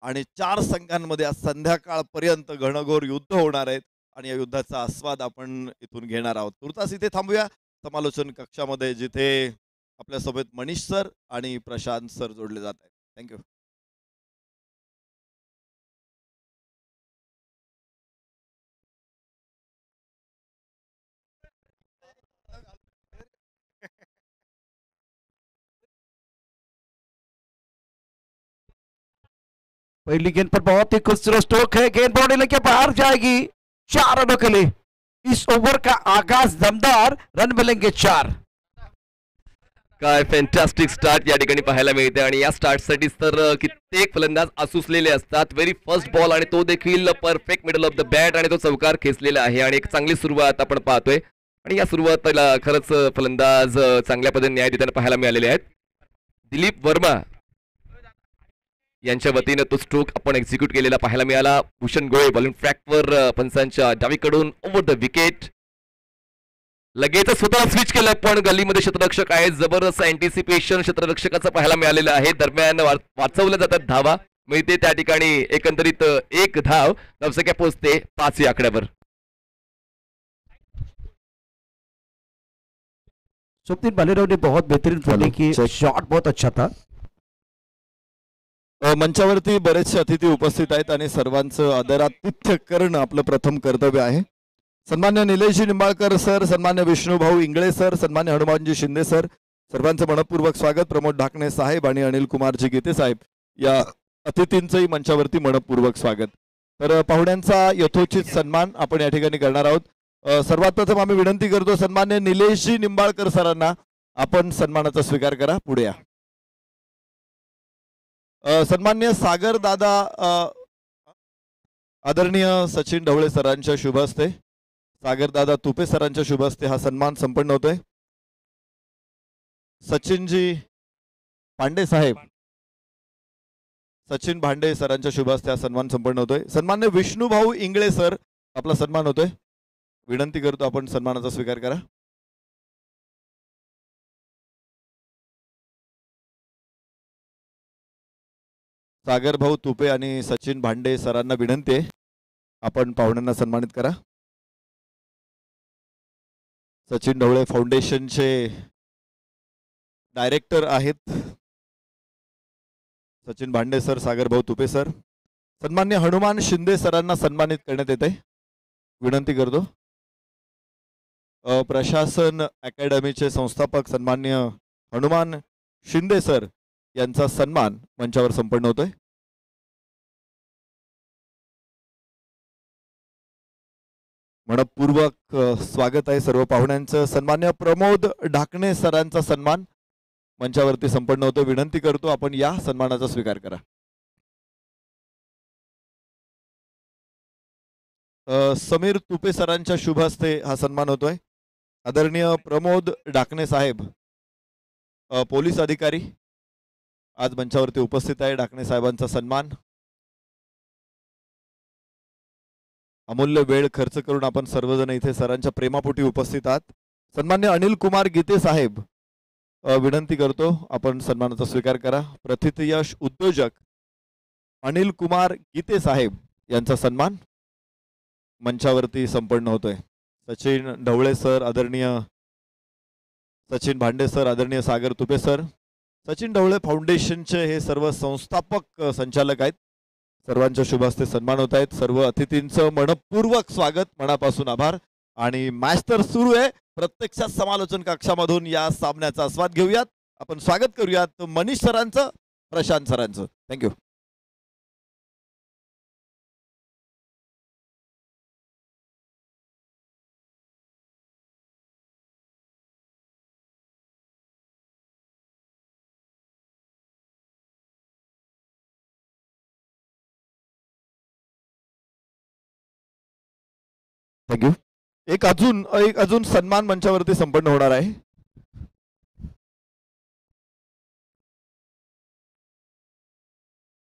आणि 4 संघांमध्ये आज संध्याकाळपर्यंत घनघोर युद्ध होणार आहेत आणि या युद्धाचा आस्वाद आपण इथून घेणार आहोत. तुर्तास इथे थांबूया समालोचन कक्षामध्ये, जिथे आपल्यासोबत मनीष सर आणि प्रशांत सर जोडले जात आहेत. थँक्यू. पहली गेंद पर बहुत ही खूबसूरत स्ट्रोक है, गेंद बाउंड्री लेके बाहर जाएगी 4 रनों के लिए। इस ओव्हर का आगाज दमदार, रन मिलेंगे 4। काय फॅन्टॅस्टिक स्टार्ट या ठिकाणी पाहायला मिळते आणि या स्टार्टसाठीच तर कित्येक फलंदाज आसुसलेले असतात। व्हेरी फर्स्ट बॉल आणि तो देखील perfect middle of the bat आणि तो चौकार खेचलेला आहे आणि एक चांगली सुरुवात आपण पाहतोय आणि या सुरुवातीला खरंच फलंदाज चांगल्या पद्धतीने न्याय देताना पाहायला मिळालेले आहेत। दिलीप वर्मा यांच्या वतीनं तो स्ट्रोक आपण एक्झिक्यूट केलेला पाहायला मिळाला। भूषण गोळे बॉलिंग ट्रॅकवर पंचांच्या डावीकडून ओव्हर द विकेट, लगेच स्वतः स्विच केलं पण गल्लीमध्ये क्षेत्ररक्षक आहे, जबरदस्त अँटिसिपेशन क्षेत्ररक्षकाचं पाहायला मिळालेलं आहे। दरम्यान वाचवल्या जातात धावा, मिळते त्या ठिकाणी एकंदरीत 1 धाव, धावसंख्या पोहोचते 5 या आकड्यावर। शुभदीप भालेराव ने बहुत बेहतरीन फील्डिंग की, शॉट बहुत अच्छा था। मंचावरती बरेचसे अतिथी उपस्थित आहेत आणि सर्वांचं आदरातिथ्य करणं आपलं प्रथम कर्तव्य आहे। सन्मान्य निलेशजी निंबाळकर सर, सन्मान्य विष्णुभाऊ इंगळे सर, सन्मान्य हनुमानजी शिंदे सर, सर्वांचं मनपूर्वक स्वागत। प्रमोद ढाकणे साहेब आणि अनिल कुमारजी गीते साहेब या अतिथींचंही मंचावरती मनपूर्वक स्वागत। तर पाहुण्यांचा यथोचित सन्मान आपण या ठिकाणी करणार आहोत। सर्वात प्रथम आम्ही विनंती करतो सन्मान्य निलेशजी निंबाळकर सरांना, आपण सन्मानाचा स्वीकार करा, पुढे या। सन्मान्य सागर दादा, आदरणीय सचिन ढवळे सरांच्या शुभ हस्ते, सागर दादा तुपे सरांच्या शुभ हस्ते हा सन्मान संपन्न होतोय। सचिनजी पांडे साहेब, सचिन भांडे सरांच्या शुभ हस्ते हा सन्मान संपन्न होतोय। सन्मान्य विष्णुभाऊ इंगळे सर, आपला सन्मान होतोय, विनंती करतो आपण सन्मानाचा स्वीकार करा। सागर भाऊ तुपे आणि सचिन भांडे सरांना विनंती आहे, आपण पाहुण्यांना सन्मानित करा। सचिन ढवळे फाउंडेशनचे डायरेक्टर आहेत सचिन भांडे सर, सागर भाऊ तुपे सर। सन्मान्य हनुमान शिंदे सरांना सन्मानित करण्यात येते, विनंती करतो। प्रशासन अकॅडमीचे संस्थापक सन्मान्य हनुमान शिंदे सर यांचा सन्मान मंचावर संपन्न होतोय। मनपूर्वक स्वागत आहे सर्व पाहुण्यांचं। सन्मान्य प्रमोद ढाकणे सरांचा सन्मान मंचावरती संपन्न होतो, विनंती करतो आपण या सन्मानाचा स्वीकार करा। समीर तुपे सरांच्या शुभ हस्ते हा सन्मान होतोय। आदरणीय प्रमोद ढाकणे साहेब, पोलीस अधिकारी आज मंचावरती उपस्थित आहे, ढाकणे साहेबांचा सन्मान। अमूल्य वेळ खर्च करून आपण सर्वजण इथे सरांच्या प्रेमापोटी उपस्थित आहात। सन्मान्य अनिल कुमार गीते साहेब, विनंती करतो आपण सन्मानाचा स्वीकार करा। प्रथितयश उद्योजक अनिल कुमार गीते साहेब यांचा सन्मान मंचावरती संपन्न होतोय। सचिन ढवळे सर, आदरणीय सचिन भांडे सर, आदरणीय सागर तुपे सर, सचिन ढवळे फाउंडेशनचे हे सर्व संस्थापक संचालक आहेत, सर्वांच्या शुभ हस्ते सन्मान होत आहेत। सर्व अतिथींचं मनपूर्वक स्वागत, मनापासून आभार। आणि मॅच तर सुरू आहे, प्रत्यक्षात समालोचन कक्षामधून या सामन्याचा आस्वाद घेऊयात। आपण स्वागत करूयात मनीष सरांचं, प्रशांत सरांचं। थँक्यू। थँक्यू। एक अजून सन्मान मंचावरती संपन्न होणार आहे।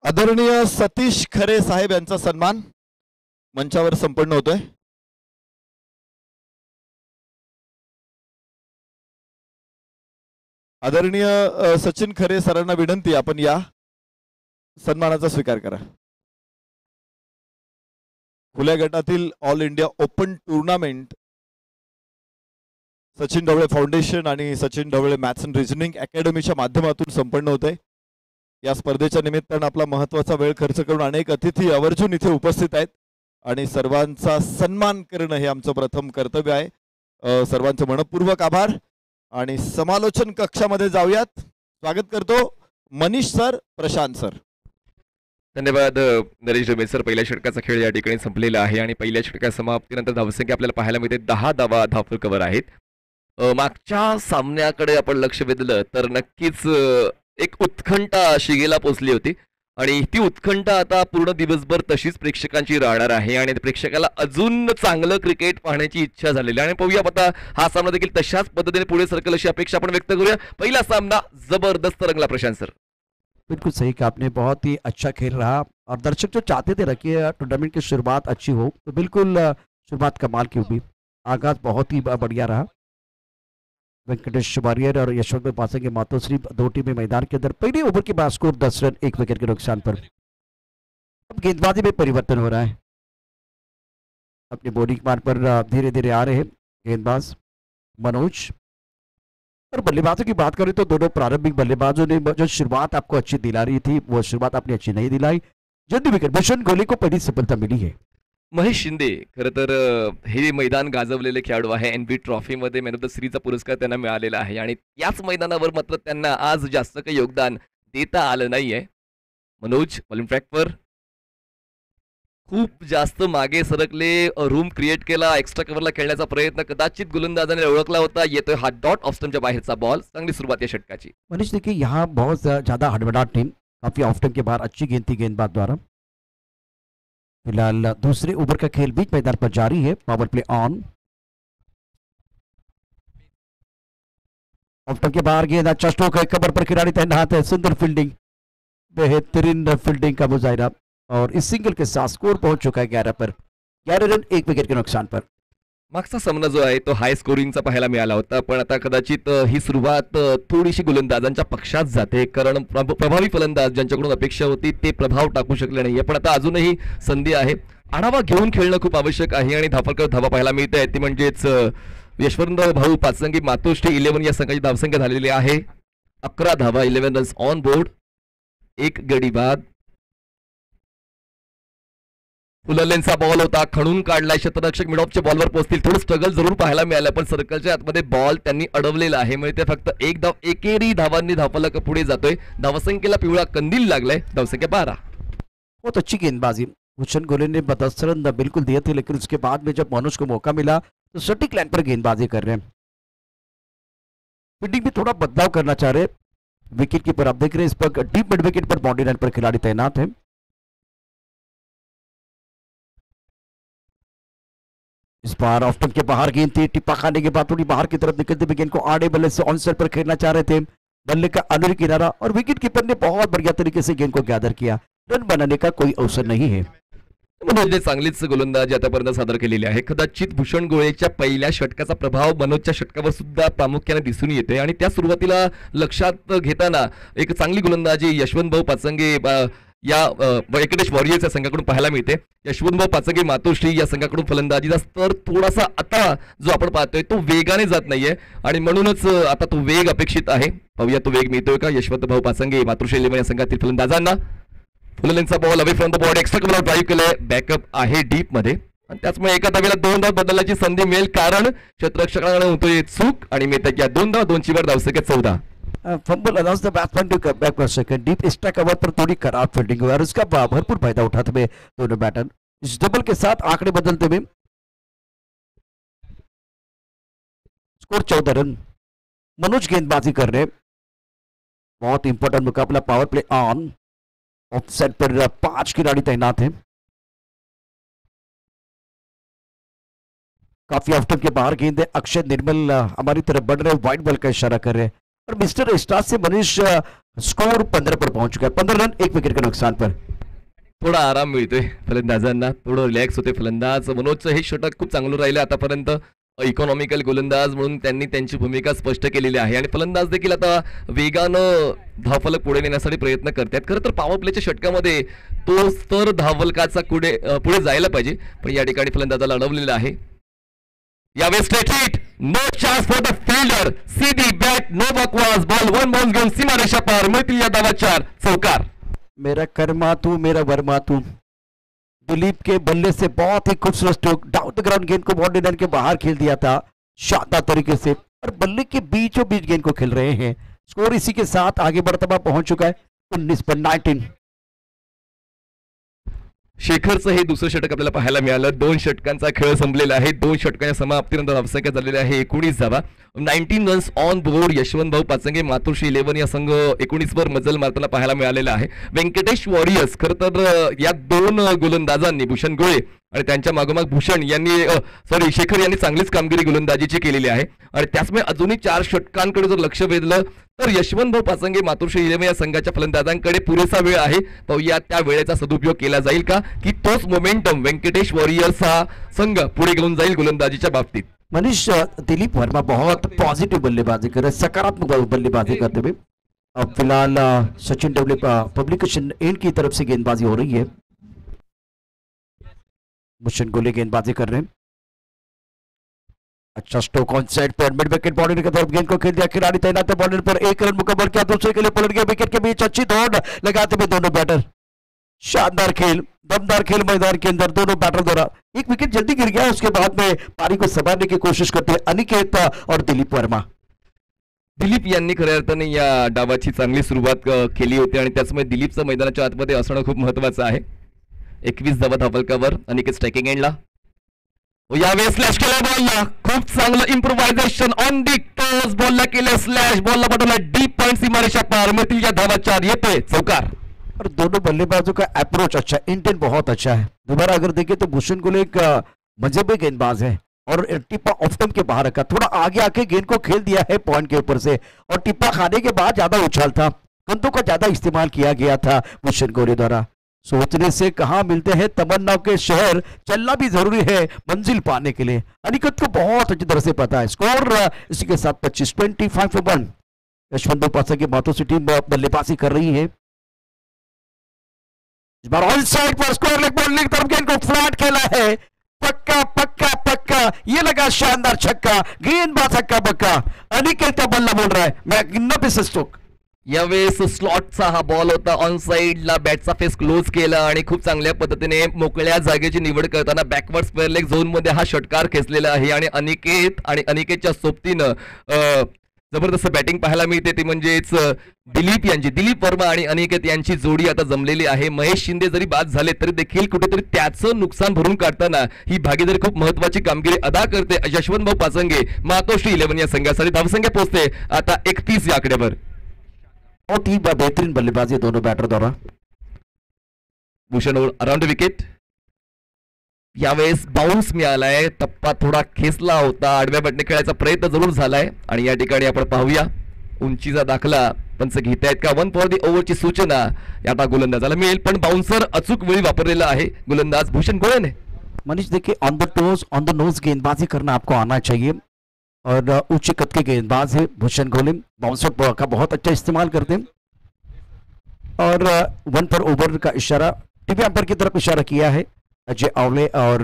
आदरणीय सतीश खरे साहेब यांचा सन्मान मंचावर संपन्न होतोय। आदरणीय सचिन खरे सरांना विनंती, आपण या सन्मानाचा स्वीकार करा. खुल्या गटातील all India open tournament Sachin Dhawale foundation आणि Sachin Dhawale maths and reasoning अकॅडमीच्या माध्यमातून संपन्न होते. या स्पर्धेच्या निमित्तानं आपला महत्वाचा वेळ खर्च करून अनेक अतिथी आवर्जून इथे उपस्थित आहेत आणि सर्वांचा सन्मान करणं हे आमचं प्रथम कर्तव्य आहे. सर्वांचे मनपूर्वक आभार आणि समालोचन कक्षामध्ये जाऊयात. स्वागत करतो मनीष सर, प्रशांत सर. धन्यवाद नरेश डोमे सर. पहिल्या षटकाचा खेळ या ठिकाणी संपलेला आहे आणि पहिल्या षटका समाप्तीनंतर धावसंख्या आपल्याला पाहायला मिळते 10 धावफलकावर आहेत. मागच्या सामन्याकडे आपण लक्ष वेधलं तर नक्कीच एक उत्कंठा शिगेला पोचली होती आणि ती उत्कंठा आता पूर्ण दिवसभर तशीच प्रेक्षकांची राहणार आहे आणि प्रेक्षकाला अजून चांगलं क्रिकेट पाहण्याची इच्छा झालेली आहे. आणि पाहूया आता हा सामना देखील तशाच पद्धतीने पुढे सरकल अशी अपेक्षा आपण व्यक्त करूया. पहिला सामना जबरदस्त रंगला प्रशांत सर. बिल्कुल सही कहा आपने, बहुत ही अच्छा खेल रहा और दर्शक जो चाहते थे रखिए टूर्नामेंट की शुरुआत अच्छी हो, तो बिल्कुल शुरुआत कमाल की हुई. आगाज बहुत ही बढ़िया रहा. वेंकटेश वारियर और यशवंत पासंगे मातोश्री दो टीमें मैदान के अंदर. पहले ओवर के बाद स्कोर 10 रन 1 विकेट के नुकसान पर. अब गेंदबाजी में परिवर्तन हो रहा है. अपने बॉलिंग मान पर धीरे धीरे आ रहे हैं गेंदबाज मनोज. और बल्लेबाजों की बात करें तो दोनों प्रारंभिक बल्लेबाजों ने जो शुरुआत आपको अच्छी दिला रही थी वो शुरुआत आपने अच्छी नहीं दिलाई. जल्दी विकेट भूषण गोले को पहली सफलता मिली है. महेश शिंदे खरं तर हे मैदान गाजवलेले खेळाडू आहे. एनबी ट्रॉफीमध्ये मॅन ऑफ द सिरीजचा पुरस्कार त्यांना मिळालेला आहे आणि याच मैदानावर मात्र त्यांना आज जास्त काही योगदान देता आलं नाहीये. मनोज बॉलिंग ट्रॅकवर खूप जास्त मागे सरकले, रूम क्रिएट केला, एक्स्ट्रा कव्हरला खेळण्याचा प्रयत्न कदाचित गोलंदाजाने ओळखला होता. येतोय हा डॉट ऑफ स्टंपच्या बाहेरचा बॉल. चांगली सुरुवात या षटकाची. मनीष देखिए यहाँ बहुत ज्यादा हड़बड़ाहट टीम, काफी ऑफ टाइम के बाहर अच्छी गेंद थी गेंदबाज द्वारा. फिलहाल दूसरे ओवर का खेल बीच मैदान पर जारी है. Power play on. Off time के बाहर गेंद, अच्छा स्ट्रोक है, कवर पर खिलाड़ी तैनात है. सुंदर फील्डिंग, बेहतरीन फील्डिंग का मुजाहिरा और इस सिंगल के साथ स्कोर पहुंच चुका है 11 पर. 11 रन 1 विकेट के नुकसान पर. मागचा सामना जो आहे तो हाय स्कोरिंगचा पाहायला मिळाला होता, पण आता कदाचित ही सुरुवात थोडीशी गोलंदाजांच्या पक्षात जाते कारण प्रभावी फलंदाज ज्यांच्याकडून अपेक्षा होती ते प्रभाव टाकू शकले नाहीये. पण आता अजूनही संधी आहे. आढावा घेऊन खेळणं खूप आवश्यक आहे आणि धावा पाहायला मिळत आहे ती म्हणजेच यशवंत भाऊ पाचसंगी मातोश्री 11 या संघाची धावसंख्या झालेली आहे. 11 धावा, 11 रन्स ऑन बोर्ड, 1 गडी बाद. फुललेंचा बॉल होता, खणून काढलाय. क्षेत्ररक्षक मिडऑफच्या बॉलवर पोहोचतील. थोडं स्ट्रगल जरूर पाहायला मिळालं पण सर्कलच्या आतमध्ये बॉल त्यांनी अडवलेला आहे. मिळते फक्त 1 धाव. एकेरी धावांनी धावफलक पुढे जातोय. धावसंख्येला पिवळा कंदील लागलाय. धावसंख्या 12. बहुत अच्छी गेंदबाजी भूषण गोले ने बदस्तरन बिल्कुल दिए थे, लेकिन उसके बाद में जब मनोज को मौका मिला तो सटीक लाइन पर गेंदबाजी कर रहे हैं. फील्डिंग भी थोड़ा बदलाव करना चाह रहे. विकेट कीपर आप देख रहे हैं इस पर डीप मिड विकेट पर बाउंड्री लाइन पर खिलाड़ी तैनात है. इस बार ऑफ स्टंप के बाहर गेंद थी. टिप्पा खाने के बाद थोड़ी बाहर की तरफ निकलते हुए गेंद को आड़े बल्ले से ऑन साइड पर खेलना चाह रहे थे. बल्ले का अंदर किनारा और विकेट कीपर ने बहुत बढ़िया तरीके से गेंद को गैदर किया. रन बनाने का कोई अवसर नहीं है. मनोजने चांगलीच गोलंदाजी आतापर्यंत सादर केलेली आहे. कदाचित भूषण गोळेच्या पहिल्या षटकाचा प्रभाव मनोजच्या षटकावर सुद्धा प्रामुख्याने दिसून येते आणि त्या सुरुवातीला लक्षात घेताना एक चांगली गोलंदाजी यशवंत भाऊ पाचंगे या वेंकटेश वॉरियर्स या संघाकडून पाहायला मिळते. यशवंतभाऊ पाचंगे मातोश्री या संघाकडून फलंदाजीचा स्तर थोडासा आता जो आपण पाहतोय तो वेगाने जात नाहीये आणि म्हणूनच आता तो वेग अपेक्षित आहे. पाहूया तो वेग मिळतोय का यशवंतभाऊ पाचंगे मातोश्री 11 या संघातील फलंदाजांना. फुललेंचा ball away from the body, extra cover drive केलंय. बॅकअप आहे डीप मध्ये आणि त्याचमुळे एका धावेला 2 धाव बदलण्याची संधी मिळेल कारण क्षेत्ररक्षकांना होतोय चूक आणि मिळते या 2 धाव 2 वर धावसंख्या 14. Fumble allows the batsman to come back for second. Deep extra cover पर थोड़ी खराब फील्डिंग हुई और उसका भरपूर फायदा उठाते हुए दोनों बैटर इस डबल के साथ आंकड़े बदलते हुए स्कोर 14 रन. मनोज गेंदबाजी कर रहे. बहुत इंपॉर्टेंट मुकाबला. Power play on. Off side पर 5 खिलाड़ी तैनात हैं. काफी ऑफ के बाहर गेंद है. अक्षय निर्मल हमारी तरफ बढ़ रहे, व्हाइट बॉल का इशारा कर रहे हैं और मिस्टर स्टार से मनीष स्कोर 15 पर पहुंच चुका है. 15 रन 1 विकेट के नुकसान पर. थोडा आराम मिळतोय फलंदाजांना, थोडं रिलॅक्स होते फलंदाज. मनोजचं हे षटक खूप चांगलं राहिलं आतापर्यंत. इकॉनॉमिकल गोलंदाज म्हणून त्यांनी त्यांची भूमिका स्पष्ट केलेली आहे आणि फलंदाज देखील आता वेगानं धावफलक पुढे नेण्यासाठी प्रयत्न करतात. खरं तर पॉवर प्लेच्या षटकामध्ये तो स्तर धावफलकाचा पुढे जायला पाहिजे, पण या ठिकाणी फलंदाजाला अडवलेला आहे. यावेळेस straight hit, no chance for the fielder, सीधी बॅट, नो बकवास, बॉल वन बाउंस घेऊन सीमारेषा पार, मिळतील या धावा 4, चौकार. मेरा कर्मा तू मेरा वर्मा तू. दिलीप के बल्ले से बहुत ही खूबसूरत स्ट्रोक, डाउन द ग्राउंड गेंद को बाउंड्री लाइन के बाहर खेल दिया था शानदार तरीके से, और बल्ले के बीचों बीच गेंद को खेल रहे हैं. स्कोर इसी के साथ आगे बढ़ता हुआ पहुंच चुका है 19-19. शेखरचं हे दुसरं षटक आपल्याला पाहायला मिळालं. 2 षटकांचा खेळ संपलेला आहे. 2 षटकांच्या समाप्तीनंतर धावसंख्या झालेली आहे 19 धावा. 19 runs on board. Yashwant Bhau Pachange, Matoshri 11 या संघ 19 वर मजल मारताना पाहायला मिळालेला आहे. व्यंकटेश वॉरियर्स, खरं तर या 2 गोलंदाजांनी, भूषण गोळे आणि त्यांच्या मागोमाग भूषण यांनी शेखर यांनी चांगलीच कामगिरी गोलंदाजीची केलेली आहे. आणि त्याचमुळे अजूनही 4 षटकांकडे जर लक्ष वेधलं तर यशवंत भाऊ पाचंगे, मातोश्री 11 या संघाच्या फलंदाजांकडे पुरेसा वेळ आहे. पाहूया त्या वेळेचा सदुपयोग केला जाईल का, की तोच मोमेंटम व्यंकटेश वॉरियर्स हा संघ पुढे घेऊन जाईल गोलंदाजीच्या बाबतीत. मनीष, दिलीप वर्मा बहुत पॉजिटिव बल्लेबाजी कर रहे, सकारात्मक बल्लेबाजी करते हुए. अब फिलहाल सचिन डबले पब्लिकेशन एंड की तरफ से गेंदबाजी हो रही है. भूषण गोले गेंदबाजी कर रहे हैं. अच्छा stroke on side per, mid wicket boundary की तरफ गेंद को खेल दिया, खिलाड़ी तैनात है बाउंड्री पर, 1 रन मुकम्मल किया, दूसरे के लिए पलट गया. विकेट के बीच अच्छी दौड़ लगाते हुए दोनों बैटर. शानदार खेल, दमदार खेल मैदान के अंदर दोनों बैटर द्वारा. एक विकेट जल्दी गिर गया, उसके बाद में पारी को संभालने की कोशिश करते हैं अनिकेत और दिलीप वर्मा. दिलीप यांनी खऱ्या अर्थाने या डावाची चांगली सुरुवात केली होती आणि त्याचमुळे दिलीपचं मैदानाच्या आतमध्ये असणं खूप महत्वाचं आहे. 21 धावा धावफलकावर, अनिकेत स्ट्रायकिंग एंडला. यावेळेस स्लॅश केला बॉलला, खूप चांगलं इम्प्रोव्हायझेशन ऑन दी टोज, बॉलला केलं स्लॅश, बॉलला पाठवला डीप पॉइंट, सीमारेषा पार, मिळतील या धावा 4, येतोय चौकार. और दोनों बल्लेबाजों का अप्रोच अच्छा, इंटेंट बहुत अच्छा है. दोबारा अगर देखें तो भूषण गोले एक मजबूत गेंदबाज है और टिप्पा ऑफ स्टंप के बाहर रखा, थोड़ा आगे आके गेंद को खेल दिया है पॉइंट के ऊपर से, और टिप्पा खाने के बाद ज्यादा उछाल था, कंधों का ज्यादा इस्तेमाल किया गया था भूषण गोले द्वारा. सोचने से कहाँ मिलते हैं तमन्नाओं के शहर, चलना भी जरूरी है मंजिल पाने के लिए. अनिकेत को बहुत अच्छी तरह से पता है. स्कोर इसी के साथ 25-1. यशवंत पासा की बातों से टीम बल्लेबाजी कर रही है. इस बार ऑन साइड पर स्कोर लेग बॉल की तरफ गेंद को फ्लैट खेला है, पक्का पक्का पक्का, ये लगा शानदार छक्का, गेंदबाज हक्का बक्का. अनिकेत का बल्ला बोल रहा है, मैं गिनना पे स्ट्रोक. यावेळेस स्लॉटचा हा बॉल होता, ऑन साइडला बॅटचा फेस क्लोज केला आणि खूप चांगल्या पद्धतीने मोकळ्या जागेची निवड करताना बॅकवर्ड स्क्वेअर लेग झोन मध्ये हा षटकार खेचलेला आहे. आणि अनिकेतच्या सोबतीनं जबरदस्त बॅटिंग पाहायला मिळते, ती म्हणजेच दिलीप वर्मा आणि अनिकेत यांची जोडी आता जमलेली आहे. महेश शिंदे जरी बाद झाले तरी देखील कुठेतरी त्याचं नुकसान भरून काढताना ही भागीदारी खूप महत्वाची कामगिरी अदा करते. यशवंत भाऊ पाचंगे, मातोश्री 11 या संघासाठी धावसंख्या पोहोचते आता 31 या आकड्यावर. बहुत ही बेहतरीन बल्लेबाजी दोनों बैटर द्वारा. Bhushan around wicket. यावेळेस बाउन्स मिळालाय, टप्पा थोडा खेचला होता, आडव्या बटणे खेळायचा प्रयत्न जरूर झालाय आणि या ठिकाणी आपण पाहूया उंचीचा दाखला पंच घेत आहेत का. 1 फॉर दी ओव्हरची सूचना आता गोलंदाजाला मिळेल, पण बाउन्सर अचूक वेळी वापरलेला आहे गोलंदाज भूषण गोळेने. मनीष देखिए, on the toes on the nose गेंदबाजी करना आपको आना चाहिए, और ऊंचे कद के गेंदबाज है भूषण गोले, बाउंसर का बहुत अच्छा इस्तेमाल करते हैं. और 1 पर ओवर का इशारा टीवी अंपायर की तरफ इशारा किया है अजय आवले, और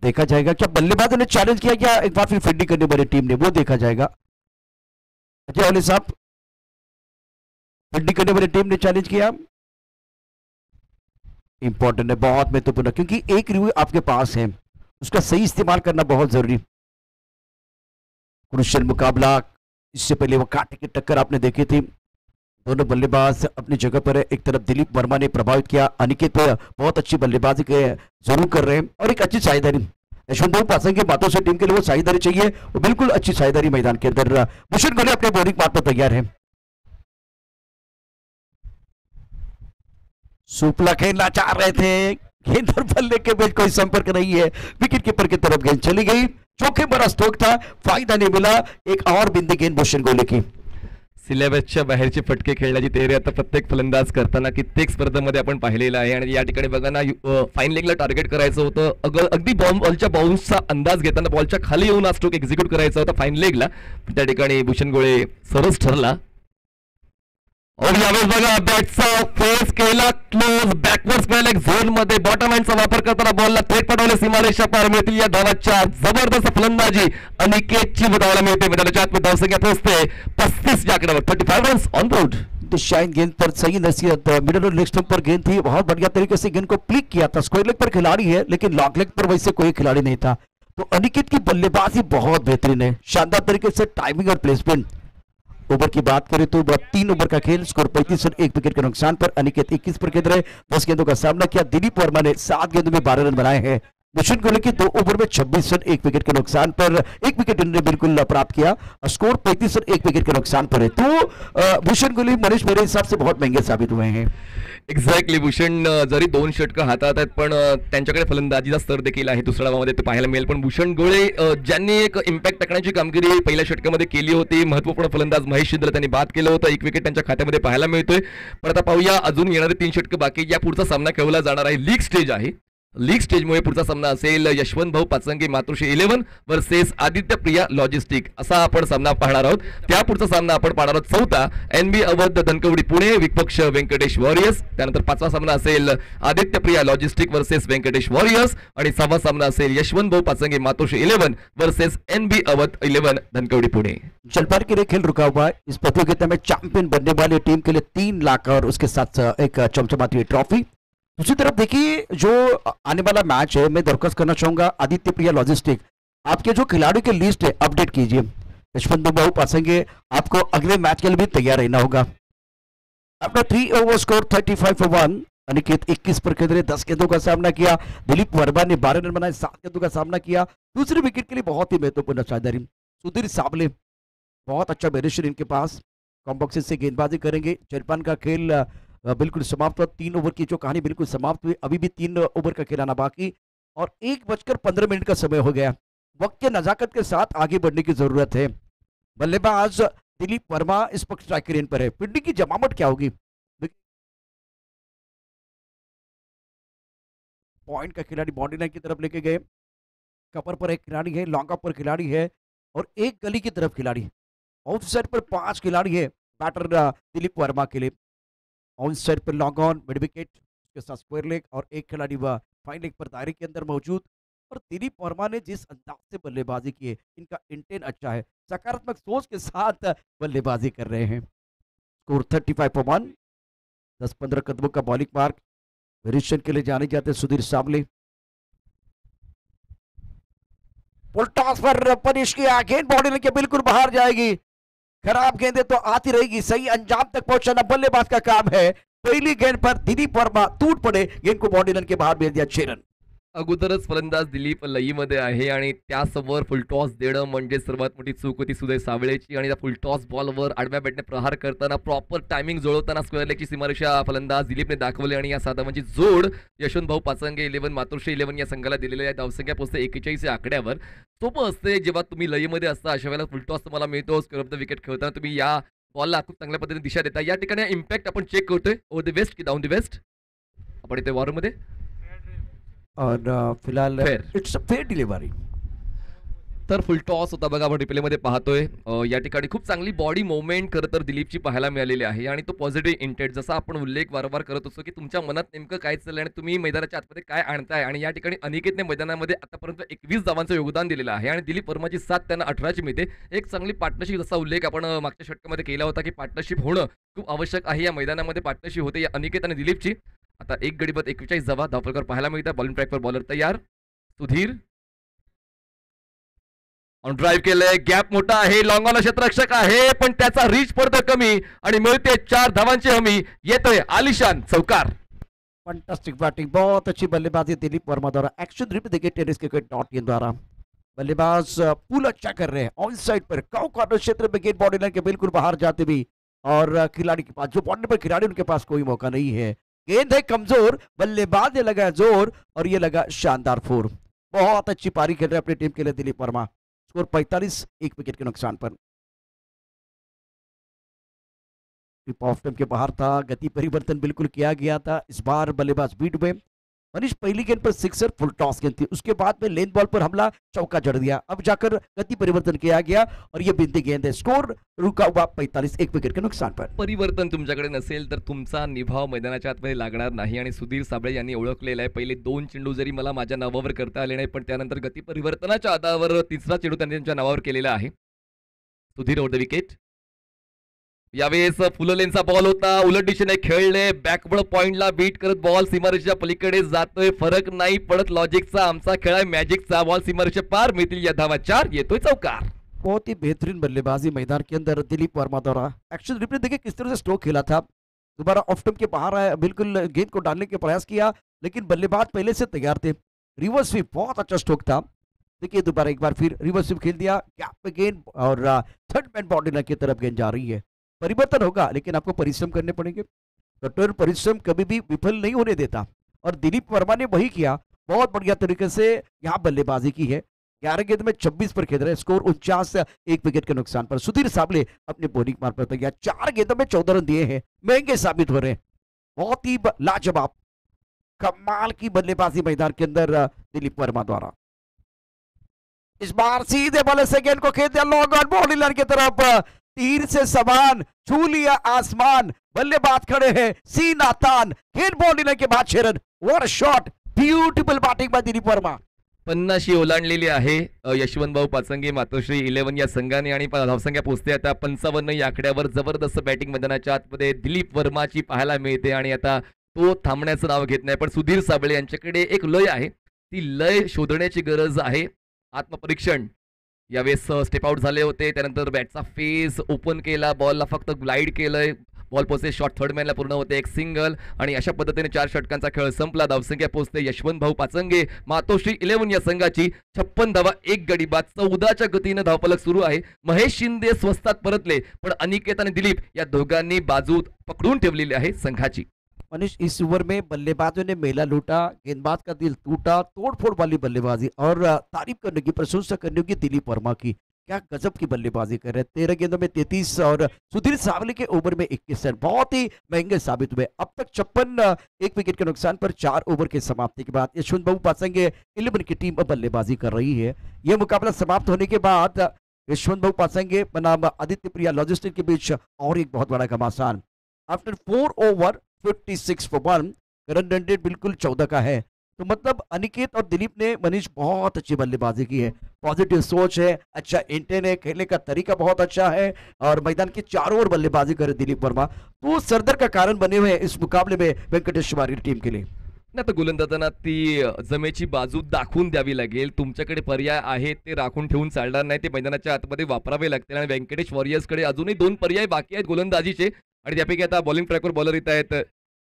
देखा जाएगा क्या बल्लेबाजों ने चैलेंज किया क्या एक बार फिर फील्डिंग करने वाली टीम ने, वो देखा जाएगा. अजय आवले साहब, फील्डिंग करने वाली टीम ने चैलेंज किया, इंपॉर्टेंट है, बहुत महत्वपूर्ण, क्योंकि एक रिव्यू आपके पास है, उसका सही इस्तेमाल करना बहुत जरूरी. क्रुशियल मुकाबला, इससे पहले वो कांटे की टक्कर आपने देखी थी. दोनों बल्लेबाज अपनी जगह पर है. एक तरफ दिलीप वर्मा ने प्रभावित किया, अनिकेत बहुत अच्छी बल्लेबाजी जरूर कर रहे हैं, और एक अच्छी साझेदारी यशवंत पासंग की बातों से टीम के लिए वो साझेदारी चाहिए, वो बिल्कुल अच्छी साझेदारी मैदान के अंदर. भूषण गोले अपने बॉलिंग पार्ट पर तैयार है. सुपला खेलना चाह रहे थे, गेंद और बल्ले के बीच कोई संपर्क नहीं है, विकेट कीपर की तरफ गेंद चली गई. चौके बड़ा स्ट्रोक था, फायदा नहीं मिला. एक और बिंदी गेंद भूषण गोले की. सिलेबसच्या बाहेरचे फटके खेळण्याची तयारी आता प्रत्येक फलंदाज करताना कित्येक स्पर्धांमध्ये आपण पाहिलेलं आहे. आणि या ठिकाणी बघा ना, फाईन लेगला टार्गेट करायचं होतं, अगदी बॉलच्या बाउन्सचा अंदाज घेताना बॉलच्या खाली येऊन हा स्ट्रोक एक्झिक्यूट करायचा होता फाईन लेगला, त्या ठिकाणी भूषण गोळे सरस ठरला. और यावेळेस बघा बॅटचा फेस केला क्लोज बॅकवर्ड स्पेल एक झोन मध्ये बॉटम हँडचा वापर करताना बॉलला थेट पडवले सीमारेषा पार मिळतील. या धावाच्या जबरदस्त फलंदाजी अनिकेतची बतावायला मिळते. मैदानाच्या आतमध्ये धावसंख्या पोहोचते 35 या आकड्यावर. 35 रन्स ऑन बोर्ड. शाइन गेंद पर सही नसीहत, मिडल और लेग स्टंप पर गेंद थी, बहुत बढ़िया तरीके से गेंद को प्लिक किया था. स्क्वायर लेग पर खिलाड़ी है लेकिन लॉन्ग लेग पर वैसे कोई खिलाड़ी नहीं था. तो अनिकेत की बल्लेबाजी बहुत बेहतरीन है, शानदार तरीके से टाइमिंग और प्लेसमेंट. ओवर की बात करें तो 3 ओवर का खेल, स्कोर 35 रन 1 विकेट के नुकसान पर. अनिकेत 21 पर गेंद रहे, 10 गेंदों का सामना किया. दिलीप वर्मा ने 7 गेंदों में 12 रन बनाए हैं. भूषण गोले की 2 ओवर में 26 रन 1 विकेट के नुकसान पर. 1 विकेट इन्होंने बिल्कुल प्राप्त किया. स्कोर 35 रन 1 विकेट के नुकसान पर है. तो भूषण गोले मनीष मेरे हिसाब से बहुत महंगे साबित हुए हैं. एक्झॅक्टली. भूषण जरी 2 षटकं हातात आहेत पण त्यांच्याकडे फलंदाजीचा स्तर देखील आहे दुसऱ्या डावामध्ये ते पाहायला मिळेल. पण भूषण गोळे ज्यांनी एक इम्पॅक्ट टाकण्याची कामगिरी पहिल्या षटकामध्ये केली होती, महत्त्वपूर्ण फलंदाज महेश शिंदे त्यांनी बाद केलं होतं. 1 विकेट त्यांच्या खात्यामध्ये पाहायला मिळतोय. पण आता पाहूया अजून येणारे 3 षटकं बाकी. या पुढचा सामना खेळवला जाणार आहे, लीग स्टेज आहे. लीग स्टेजमुळे पुढचा सामना असेल यशवंत भाऊ पाचंगे मातोश्री 11 वर्सेस आदित्य प्रिया लॉजिस्टिक असा आपण सामना पाहणार आहोत. त्या पुढचा सामना आपण पाहणार आहोत 4था एनबी अवध धनकवडी पुणे विपक्ष व्यंकटेश वॉरियर्स. त्यानंतर 5वा सामना असेल Aditya Priya logistic versus Venkatesh warriors. आणि 6वा सामना असेल यशवंत भाऊ पाचंगे मातोश्री 11 वर्सेस एनबी अवध 11 धनकवडी पुणे. जलपान के लिए खेल रुका हुआ है. इस प्रतियोगिता में चैंपियन बनने वाली टीम के लिए 3 लाख और उसके साथ एक चमचमाती ट्रॉफी. दूसरी तरफ देखिए जो आने वाला मैच है, मैं दरख्वास्त करना चाहूंगा आदित्य प्रिया लॉजिस्टिक, आपके जो खिलाड़ियों की लिस्ट है अपडेट कीजिए. यशवंत बाबू पासेंगे, आपको अगले मैच के लिए भी तैयार रहना होगा. अपना 3 ओवर स्कोर 35 for 1. अनिकेत 21 पर खेल रहे, 10 गेंदों का सामना किया. दिलीप वर्मा ने 12 रन बनाए, 7 गेंदों का सामना किया. दूसरी विकेट के लिए बहुत ही महत्वपूर्ण साझेदारी. सुधीर साबले, बहुत अच्छा बैरिस्टर इनके पास, कॉम्बॉक्सेस से गेंदबाजी करेंगे. जलपान का खेल बिल्कुल समाप्त हुआ. 3 ओवर की जो कहानी बिल्कुल समाप्त हुई. अभी भी 3 ओवर का खेल आना बाकी और 1:15 का समय हो गया. वक्त के नजाकत के साथ आगे बढ़ने की जरूरत है. बल्लेबाज दिलीप वर्मा इस वक्त स्ट्राइकर रेन पर है. फील्डिंग की जमावट क्या होगी? पॉइंट का खिलाड़ी बाउंड्री लाइन की तरफ लेके गए. कपर पर एक खिलाड़ी है, लॉन्ग ऑफ पर खिलाड़ी है और एक गली की तरफ खिलाड़ी. ऑफ साइड पर 5 खिलाड़ी है बैटर दिलीप वर्मा के लिए. ऑन साइड पर लॉन्ग ऑन मिड विकेट के साथ स्क्वायर लेग और एक खिलाड़ी वह फाइन लेग पर दायरे के अंदर मौजूद. और दिलीप वर्मा ने जिस अंदाज से बल्लेबाजी की है, इनका इंटेंट अच्छा है, सकारात्मक सोच के साथ बल्लेबाजी कर रहे हैं. Score 35 for 1. 10-15 कदमों का बॉलिंग मार्क. वेरिएशन के लिए जाने जाते सुधीर साबले. फुल टॉस पर पनिश किया, गेंद बॉडी लेके बिल्कुल बाहर जाएगी. खराब गेंदें तो आती रहेगी, सही अंजाम तक पहुंचाना बल्लेबाज का काम है. पहली गेंद पर दिलीप वर्मा टूट पड़े, गेंद को बॉडी लाइन के बाहर भेज दिया. 6 रन. अगोदरच फलंदाज दिलीप लईमध्ये आहे आणि त्यासमोर फुलटॉस देणं म्हणजे सर्वात मोठी चूक होती सुजय साबळेची. आणि त्या फुलटॉस बॉलवर आडव्या बॅटने प्रहार करताना प्रॉपर टायमिंग जुळवताना स्क्वेअर लेगची सीमारेषा फलंदाज दिलीपने दाखवली. आणि या 7 धावांची जोड यशवंत भाऊ पाचंगे 11 मातोश्री 11 या संघाला दिलेल्या धावसंख्या पोहोचते 41 या आकड्यावर. सोपं असते जेव्हा तुम्ही लईमध्ये असता, अशा वेळेला फुलटॉस तुम्हाला मिळतो. स्क्वेअर ऑफ द विकेट खेळताना तुम्ही या बॉलला खूप चांगल्या पद्धतीने दिशा देता. या ठिकाणी इम्पॅक्ट आपण चेक करतोय ओव्हर द वेस्ट की डाऊन द वेस्ट. आपण इथे वॉरमध्ये और फिलहाल इट्स अ फेयर डिलीवरी. तर फुल टॉस होता बघा, आपण रिप्लेमध्ये पाहतोय. या ठिकाणी खूप चांगली बॉडी मुवमेंट खरं तर दिलीपची पाहायला मिळालेली आहे. आणि तो पॉझिटिव्ह इंटेंट, जसा आपण उल्लेख वारंवार करत असतो की तुमच्या मनात नेमकं काय चाललंय आणि तुम्ही मैदानाच्या आतमध्ये काय आणताय. आणि या ठिकाणी अनिकेतने मैदानामध्ये आतापर्यंत 21 धावांचं योगदान दिलेलं आहे आणि दिलीप वर्माची 7 त्यांना 18ची मिळते. एक चांगली पार्टनरशिप, जसा उल्लेख आपण मागच्या षटकामध्ये केला होता की पार्टनरशिप होणं खूप आवश्यक आहे. या मैदानामध्ये पार्टनरशिप होते या अनिकेत आणि दिलीपची. आता 1 गडीबत 41 धावा धावफलकावर पाहायला मिळतात. बॉलिंग ट्रॅकवर बॉलर तयार. सुधीर ऑन ड्राईव्ह केलंय, गॅप मोठा आहे, लॉंग ऑन क्षेत्ररक्षक आहे पण त्याचा रीच पडतं कमी आणि मिळते 4 धावांची हमी. येतोय आलिशान चौकार. फैंटास्टिक बैटिंग, बहुत अच्छी बल्लेबाजी दिलीप वर्मा द्वारा. एक्शन रिप देखिए टेनिस क्रिकेट .in द्वारा. बल्लेबाज पुल अच्छा कर रहे हैं on side per. Cow corner क्षेत्र में गेंद बॉडी लाइन के बिल्कुल बाहर जाते भी और खिलाड़ी के पास जो बॉडी पर खिलाड़ी उनके पास कोई मौका नहीं है. गेंद है कमजोर, बल्लेबाज ने लगा जोर और ये लगा शानदार 4. बहुत अच्छी पारी खेल रहे अपनी टीम के लिए दिलीप वर्मा. स्कोर 45 1 विकेट के नुकसान पर. टिप ऑफ स्टंप के बाहर था, गति परिवर्तन बिल्कुल किया गया था इस बार बल्लेबाज बीट में। मनीष पहली गेंद पर सिक्सर फुल टॉस गेंद थी, उसके बाद में लेंथ बॉल पर हमला चौका जड़ दिया, अब जाकर गति परिवर्तन किया गया और ये बिंदी गेंद है। स्कोर रुका हुआ 45, 1 विकेट के नुकसान पर। परिवर्तन तुमच्याकडे नसेल तर तुमचा निभाव मैदानाच्या आतमध्ये लागणार नाही आणि सुधीर साबळे यांनी ओळखलेलं आहे. पहिले 2 चेंडू जरी मला माझ्या नावावर करता आले नाही, पण त्यानंतर गती परिवर्तनाच्या आधारावर तिसरा चेंडू त्यांनी त्यांच्या नावावर केलेला आहे. Sudhir over the wicket. यावेळेस फुललेनचा बॉल होता, उलट दिशेने खेळले, बॅकवर्ड पॉइंटला बीट करत बॉल सीमारेषेच्या पलीकडे जातोय. फरक नाही पडत लॉजिकचा, आमचा खेळ आहे मॅजिकचा. बॉल सीमारेषे पार, मिळतील या धावा 4, येतोय चौकार. बहुत ही बेहतरीन बल्लेबाजी मैदान के अंदर दिलीप वर्मा द्वारा। एक्शन रिप्ले देखिए किस तरह से स्ट्रोक खेला था, दोबारा ऑफ स्टंप के बाहर आया, बिल्कुल गेंद को डालने के प्रयास किया, लेकिन बल्लेबाज पहले से तैयार थे। रिवर्स स्वीप बहुत अच्छा स्ट्रोक था। देखिए दोबारा एक बार फिर रिवर्स स्वीप खेल दिया, गैप पे गेंद और थर्ड मैन बाउंड्री लाइन की तरफ गेंद जा रही है। परिवर्तन होगा लेकिन आपको परिश्रम करने पड़ेंगे, कठोर परिश्रम कभी भी विफल नहीं होने देता और दिलीप वर्मा ने वही किया। बहुत बढ़िया तरीके से यहाँ बल्लेबाजी की है। 11 गेंद में 26 पर खेल रहे, स्कोर 49, 1 विकेट के नुकसान पर। सुधीर साबले अपने बॉलिंग मार पर तैयार, 4 गेंदों में 14 रन दिए हैं, महंगे साबित हो रहे हैं। बहुत ही लाजवाब कमाल की बल्लेबाजी मैदान के अंदर दिलीप वर्मा द्वारा। इस बार सीधे बल्ले से गेंद को खेल दिया लॉन्ग ऑन बाउंड्री लाइन की तरफ, तीर से समान छू लिया आसमान, बल्लेबाज खड़े हैं सीना तान, गेंद बाउंड्री लाइन के बाद 6 run. What shot, beautiful batting bye Dilip Verma. 50 ओलांडलेली आहे यशवंत भाऊ पाचंगे मातोश्री 11 या संघाने आणि धावसंख्या पोहोचते आता 55 या आकड्यावर. जबरदस्त बॅटिंग मैदानाच्या आतमध्ये दिलीप वर्माची पाहायला मिळते आणि आता तो थांबण्याचं नाव घेत नाही. पण सुधीर साबळे यांच्याकडे एक लय आहे, ती लय शोधण्याची गरज आहे. आत्मपरीक्षण यावेळेस स्टेप आउट झाले होते, त्यानंतर बॅटचा फेस ओपन केला, बॉलला फक्त ग्लाइड केलंय, बॉल पोहोचते शॉट थर्ड मॅनला पूर्ण होते एक सिंगल आणि अशा पद्धतीने 4 षटकांचा खेळ संपला. धावसंख्या पोहोचते यशवंत भाऊ पाचंगे मातोश्री 11 या संघाची 56 धावा 1 गडी बाद. 14च्या गतीने धावफलक सुरू आहे. महेश शिंदे स्वस्तात परतले, पण अनिकेत आणि दिलीप या दोघांनी बाजू पकडून ठेवलेली आहे संघाची. मनीष इस ओवर में बल्लेबाजों ने मेला लूटा, गेंदबाज का दिल टूटा, तोड़फोड़ वाली बल्लेबाजी और तारीफ करने की प्रशंसा करने की दिलीप वर्मा की। क्या गजब की बल्लेबाजी कर रहे हैं, 13 गेंदों में 33 और सुधीर सावले के ओवर में 21 रन, बहुत ही महंगे साबित हुए। अब तक 56, 1 विकेट के नुकसान पर 4 ओवर के समाप्ति के बाद यशवंत बाबू पाचंगे 11 की टीम बल्लेबाजी कर रही है। यह मुकाबला समाप्त होने के बाद यशवंत बाबू पाचंगे बनाम आदित्य प्रिया लॉजिस्टिक के बीच और एक बहुत बड़ा घमासान। After 4 over 56 for 1, run rate बिल्कुल 14 का है। तो मतलब अनिकेत और दिलीप ने मनीष बहुत अच्छी बल्लेबाजी की है, पॉजिटिव सोच है, अच्छा इंटेंट है, खेलने का तरीका बहुत अच्छा है और मैदान के चारों ओर बल्लेबाजी करे दिलीप वर्मा, तो सरदर का कारण बने हुए हैं इस मुकाबले में वेंकटेश शिवारी टीम के लिए। नाही तर गोलंदाजांना ती जमेची बाजू दाखवून द्यावी लागेल. तुमच्याकडे पर्याय आहेत ते राखून ठेवून चालणार नाही, ते मैदानाच्या आतमध्ये वापरावे लागतील आणि व्यंकटेश वॉरियर्सकडे अजूनही 2 पर्याय बाकी आहेत गोलंदाजीचे आणि त्यापैकी आता बॉलिंग ट्रॅकवर बॉलर येत आहेत.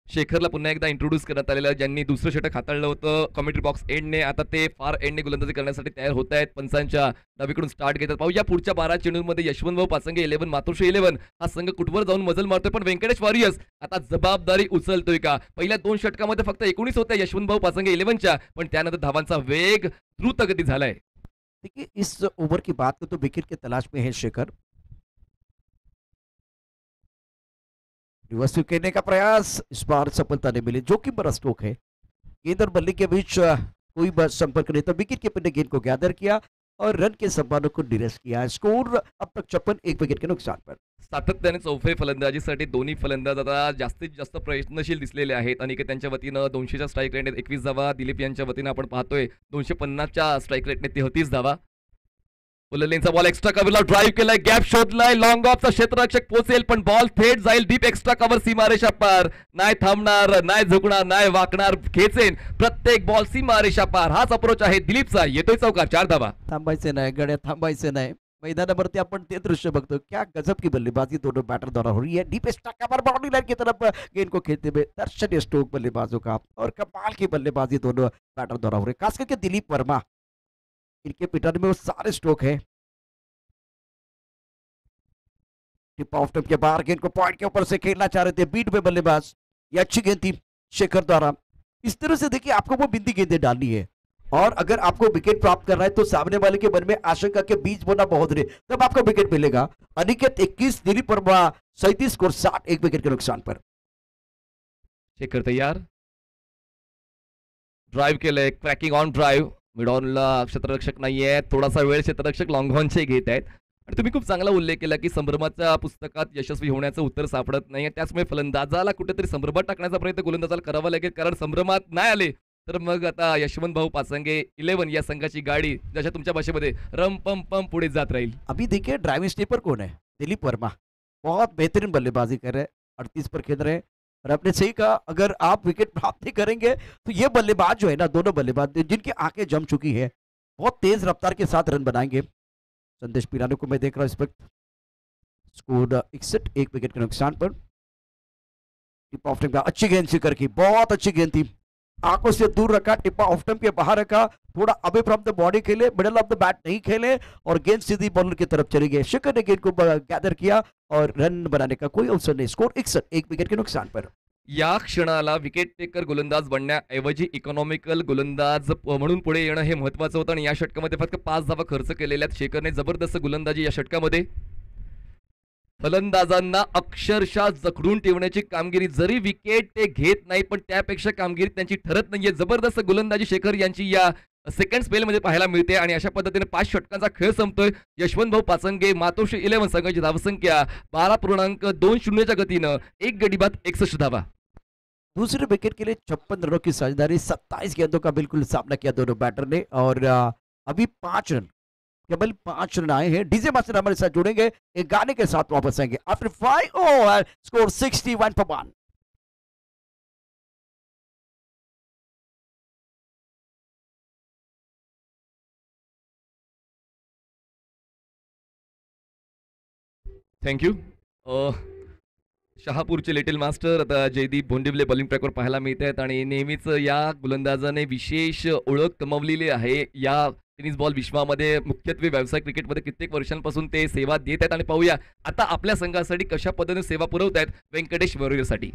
शेखरला पुन्हा एकदा इंट्रोड्यूस करण्यात आलेलं, ज्यांनी दुसरं षटक हाताळलं होतं कमेंट्री बॉक्स एंडने, आता ते फार एंडने गोलंदाजी करण्यासाठी तयार होत आहेत. पंचांच्या डावीकडून स्टार्ट घेतात. पाहूया पुढच्या 12 चेंडूंमध्ये यशवंत भाऊ पाचंगे 11 मातोश्री 11 हा संघ कुठवर जाऊन मजल मारतोय, पण व्यंकटेश वॉरियर्स आता जबाबदारी उचलतोय का? पहिल्या 2 षटकामध्ये फक्त 19 होत्या यशवंत भाऊ पाचंगे 11च्या, पण त्यानंतर धावांचा वेग द्रुतगती झालाय. देखिए इस ओवर की बात करें तो विकेट की तलाश में है शेखर। रिवर्स स्वीप खेलने का प्रयास, इस बार सफलता नहीं मिली, जोखिम भरा स्ट्रोक है। गेंद और बल्ले के बीच कोई संपर्क नहीं था, विकेट कीपर ने गेंद को गैदर किया और रन के संभावना को निरस्त किया। स्कोर अब तक 56, 1 विकेट के नुकसान पर। सातत्याने चौफे फलंदाजीसाठी दोन्ही फलंदाज आता जास्तीत जास्त प्रयत्नशील दिसलेले आहेत. अनिकेत यांच्या वतीनं 200च्या स्ट्राईक रेटने 21 धावा, दिलीप यांच्या वतीनं आपण पाहतोय 250च्या स्ट्राईक रेटने 33 धावा. फुललेनचा बॉल एक्स्ट्रा कव्हरला ड्राईव्ह केलाय, गॅप शोधलाय, लॉंग ऑफचा क्षेत्ररक्षक पोहोचेल पण बॉल थेट जाईल डीप एक्स्ट्रा कव्हर सीमारेषा पार. नाही थांबणार, नाही झुकणार, नाही वाकणार, खेचेन प्रत्येक बॉल सीमारेषा पार. हाच अप्रोच आहे दिलीपचा. येतोय चौकार, 4 धावा. थांबायचे नाही गड्या, थांबायचे नाही. मैदानावरती आपण ते दृश्य बघतो, क्या गजब की बल्लेबाजी दोनों बैटर द्वारा हो रही है। Deep extra cover boundary line की तरफ गेंद को खेलते हुए दर्शनीय स्ट्रोक बल्लेबाजों का और कमाल की बल्लेबाजी दोनों बैटर द्वारा हो रही है, खास करके दिलीप वर्मा, इनके पिटाने में वो सारे स्ट्रोक है। टिप ऑफ टिप के बाहर गेंद को पॉइंट के ऊपर से खेलना चाह रहे थे बीट में बल्लेबाज, ये अच्छी गेंद थी शेखर द्वारा। इस तरह से देखिए आपको वो बिंदी गेंदें डालनी है और अगर आपको विकेट प्राप्त करना है तो सामने वाले के मन में आशंका के बीज बोना बहुत रहे, तब आपको विकेट मिलेगा। अनिकेत 21, दिलीप वर्मा 37, स्कोर 60, एक विकेट के नुकसान पर। शेखर तयार, ड्राईव्ह केलंय, क्रॅकिंग ऑन ड्राईव्ह, मिड ऑनला क्षेत्ररक्षक नाहीये, थोडासा वेळ क्षेत्ररक्षक लॉंग ऑनचे घेत आहेत आणि तुम्ही खूप चांगला उल्लेख केला की संभ्रमाच्या पुस्तकात यशस्वी होण्याचं उत्तर सापडत नाही, त्याचमुळे फलंदाजाला कुठेतरी संभ्रमात टाकण्याचा प्रयत्न गोलंदाजाला करावा लागेल, कारण संभ्रमात नाही आले तर मग आता यशवंत भाऊ पाचंगे 11 या संघाची गाडी जशा तुमच्या भाषेमध्ये रम पम पम पुढे जात राहील। अभी देखिए ड्राइविंग स्टेपर कौन है, दिलीप वर्मा बहुत बेहतरीन बल्लेबाजी कर रहे हैं, 38 पर खेल रहे हैं। और आपने सही कहा, अगर आप विकेट प्राप्त नहीं करेंगे तो ये बल्लेबाज जो है ना, दोनों बल्लेबाज जिनकी आंखें जम चुकी है, बहुत तेज रफ्तार के साथ रन बनाएंगे। संदेश पिराने को मैं देख रहा हूँ इस वक्त, स्कोर 61, एक विकेट के नुकसान पर। टिप ऑफ टिप, अच्छी गेंद शिखर की, बहुत अच्छी गेंद थी, आंखों से दूर रखा, टिप्पा ऑफ स्टंप के बाहर रखा, थोड़ा अवे फ्रॉम द बॉडी खेले, मिडल ऑफ द बैट नहीं खेले और गेंद सीधी बॉलर की तरफ चली गई। शिखर ने गेंद को गैदर किया और रन बनाने का कोई अवसर नहीं। स्कोर 61, एक विकेट के नुकसान पर। या क्षणाला विकेट टेकर गोलंदाज बनण्याऐवजी इकॉनॉमिकल गोलंदाज म्हणून पुढे येणं हे महत्त्वाचं होतं आणि या षटकामध्ये फक्त 5 धावा खर्च केलेल्या आहेत। शेखरने जबरदस्त गोलंदाजी या षटकामध्ये, फलंदाजांना अक्षरशः जखडून ठेवण्याची कामगिरी, जरी विकेट ते घेत नाही पण त्यापेक्षा कामगिरी त्यांची ठरत नाहीये। जबरदस्त गोलंदाजी शेखर यांची या सेकंड स्पेलमध्ये पाहायला मिळते आणि अशा पद्धतीने 5 षटकांचा खेळ संपतोय। यशवंत भाऊ पाचंगे मातोश्री 11 संघाची धावसंख्या 12.20 च्या गतीनं, एक गडी बाद 61 धावा। दूसरे विकेट के लिए 56 रनों की साझेदारी, 27 गेंदों का बिल्कुल सामना किया दोनों बैटर ने और अभी 5 रन, केवल 5 रन आए हैं। डीजे मास्टर हमारे साथ जुड़ेंगे, एक गाने के साथ वापस आएंगे आफ्टर 5 ओवर, स्कोर 61 पर 1। थँक्यू। शहापूरचे लिटिल मास्टर आता जयदीप भोंडिवले बॉलिंग ट्रॅकवर पाहायला मिळत आहेत आणि नेहमीच या गोलंदाजाने विशेष ओळख कमावलेली आहे। या टेनिस बॉल विश्वामध्ये मुख्यत्वे व्यावसायिक क्रिकेटमध्ये कित्येक वर्षांपासून ते सेवा देत आहेत आणि पाहूया आता आपल्या संघासाठी कशा पद्धतीने सेवा पुरवत आहेत वेंकटेश वॉरियरसाठी।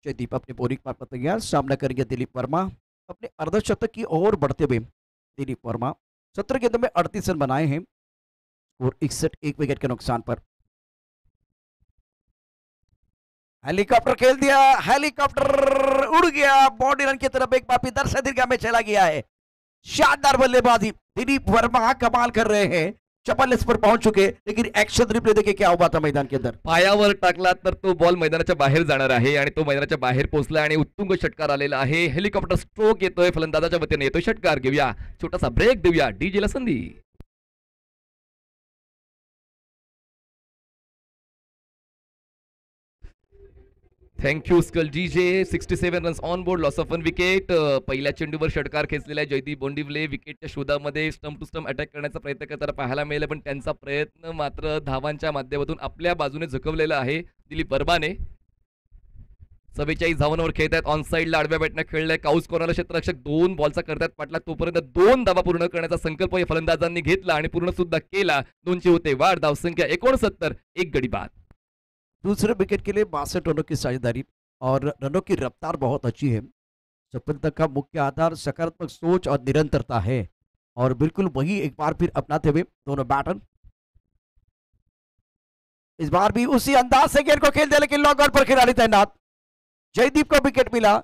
जयदीप अपने बॉलिंग पार्ट पर तैयार, सामना करेंगे दिलीप वर्मा। अपने अर्धशतक की ओर बढ़ते हुए दिलीप वर्मा 17 गेंदों में 38 रन बनाए हैं, स्कोर 61, एक विकेट के नुकसान पर। हेलीकॉप्टर खेल दिया, हेलीकॉप्टर उड़ गया, बॉडी रन की तरफ एक बार फिर दर्शक दीर्घा में चला गया है। शानदार बल्लेबाजी, दिलीप वर्मा कमाल कर रहे हैं, 44 पर पहुंच चुके, लेकिन एक्शन रिप्ले देखिए क्या हुआ था मैदान के अंदर। पायावर टाकला तर तो बॉल मैदानाच्या बाहेर जाणार आहे आणि तो मैदानाच्या बाहेर पोहोचला आणि उत्तुंग षटकार आलेला आहे। हेलिकॉप्टर स्ट्रोक येतोय, फलंदाजाच्या वतीने येतोय षटकार। घेऊया छोटासा ब्रेक, देऊया डीजेला संधी। Thank you skull DJ. 67 runs on board, loss of 1 wicket. पहिल्या चेंडूवर षटकार खेचलेला आहे जयदीप बोंडिवले, विकेटच्या शोधामध्ये स्टंप टू स्टंप अटॅक करण्याचा प्रयत्न करताना पाहायला मिळाला, पण त्यांचा प्रयत्न मात्र धावांच्या माध्यमातून आपल्या बाजूने झुकवलेला आहे दिलीप वर्माने। 44 धावांवर खेळत आहेत, ऑन साईडला आडव्या बॅटने खेळलाय, काउस कॉर्नरला क्षेत्ररक्षक 2 बॉलचा करतात पाठलाग, तोपर्यंत 2 धावा पूर्ण करण्याचा संकल्प या फलंदाजांनी घेतला आणि पूर्ण सुद्धा केला। 2ची होते वाढ, धावसंख्या 69, एक गडी बाद। दूसरे विकेट के लिए 62 रनों की साझेदारी और रनों की रफ्तार बहुत अच्छी है। सफलता का मुख्य आधार सकारात्मक सोच और निरंतरता है और बिल्कुल वही एक बार फिर अपनाते हुए दोनों बैटर इस बार भी उसी अंदाज से गेंद को खेल दिया, लेकिन लॉन्ग ऑन पर खिलाड़ी तैनात। जयदीप को विकेट मिला,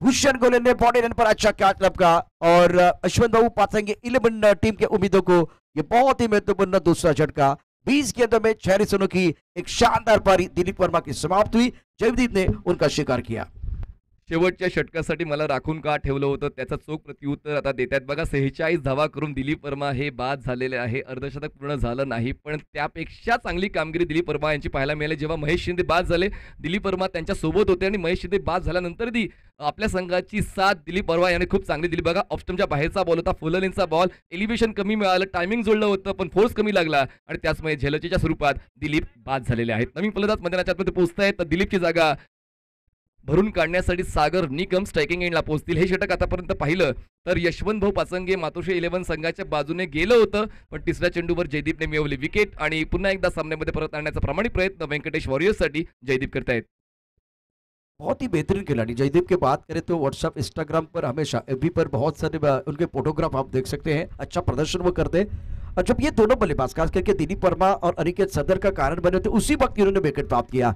भूषण गोले ने बॉडी रन पर अच्छा कैच लपका और अश्वंत बाबू पाचेंगे 11 टीम के उम्मीदों को ये बहुत ही महत्वपूर्ण दूसरा झटका। 20 गेंदों में 46 रनों की एक शानदार पारी दिलीप वर्मा की समाप्त हुई, जयदीप ने उनका शिकार किया। शेवटच्या षटकासाठी मला राखून का ठेवलं होतं त्याचा चोख प्रत्युत्तर आता देत आहेत बघा। 46 धावा करून दिलीप वर्मा हे बाद झालेले आहे, अर्धशतक पूर्ण झालं नाही, पण त्यापेक्षा चांगली कामगिरी दिलीप वर्मा यांची पाहायला मिळाली। जेव्हा महेश शिंदे बाद झाले, दिलीप वर्मा त्यांच्या सोबत होते आणि महेश शिंदे बाद झाल्यानंतर आपल्या संघाची साथ दिलीप वर्मा यांनी खूप चांगली दिली बघा। ऑफस्टमच्या बाहेरचा बॉल होता, फुललेनचा बॉल, एलिव्हेशन कमी मिळालं, टायमिंग जुळलं होतं, पण फोर्स कमी लागला आणि त्याचमुळे झेलचीच्या स्वरूपात दिलीप बाद झालेले आहेत। नवीन फलंदाज मैदानाच्या आतमध्ये पोहोचतायत, तर दिलीपची जागा भरून काढण्यासाठी सागर निकम स्ट्रायकिंग एंडला पोहोचतील। हे षटक आतापर्यंत पाहिलं तर यशवंत भाऊ पाचंगे मातोश्री 11 संघाच्या बाजूने गेलं होतं, पण तिसऱ्या चेंडूवर जयदीपने मिळवली विकेट आणि पुन्हा एकदा सामन्यामध्ये परत आणण्याचा प्रामाणिक प्रयत्न व्यंकटेश वॉरियर्ससाठी जयदीप करतायत। बहुत ही बेहतरीन खिलाड़ी। जयदीप की बात करें तो व्हाट्सएप, इंस्टाग्राम पर हमेशा, एफबी पर बहुत सारे उनके फोटोग्राफ आप देख सकते हैं। अच्छा प्रदर्शन वो करते हैं। और जब ये दोनों बल्लेबाज खास करके दिलीप वर्मा और अनिकेत सदर का कारण बने थे, उसी वक्त इन्होंने विकेट प्राप्त किया।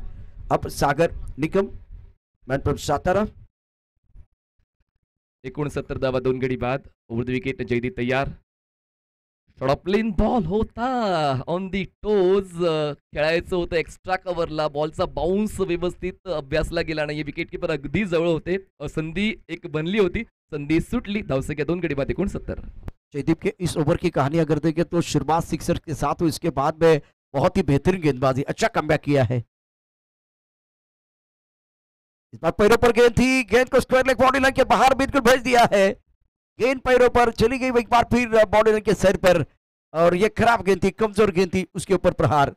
अब सागर निकम, मैन फ्रॉम सातारा, 69 धावा 2 गडी बाद. ओव्हर द विकेट जयदीप तयार. शॉर्टप्लेन बॉल होता ऑन दी टोज. खेळायचं होतं एक्स्ट्रा कव्हरला. बॉलचा बाउन्स व्यवस्थित अभ्यासला गेला नाही. विकेट किपर अगदी जवळ होते. संधी एक बनली होती, संधी सुटली. धावसंख्या 2 गडी बाद 69. जयदीप के इस ओवर की कहानी अगर देखें तो शुरुआत सिक्सर के साथ हुई, इसके बाद में बहुत ही बेहतरीन गेंदबाजी, अच्छा कमबैक किया है। इस बार पैरों पर गेंद थी, गेंद को स्क्वायर लेग बाउंड्री लाइन के बाहर बिल्कुल भेज दिया है। गेंद पैरों पर चली गई एक बार फिर बाउंड्री लाइन के सर पर, और ये खराब गेंद थी, कमजोर गेंद थी, उसके ऊपर प्रहार।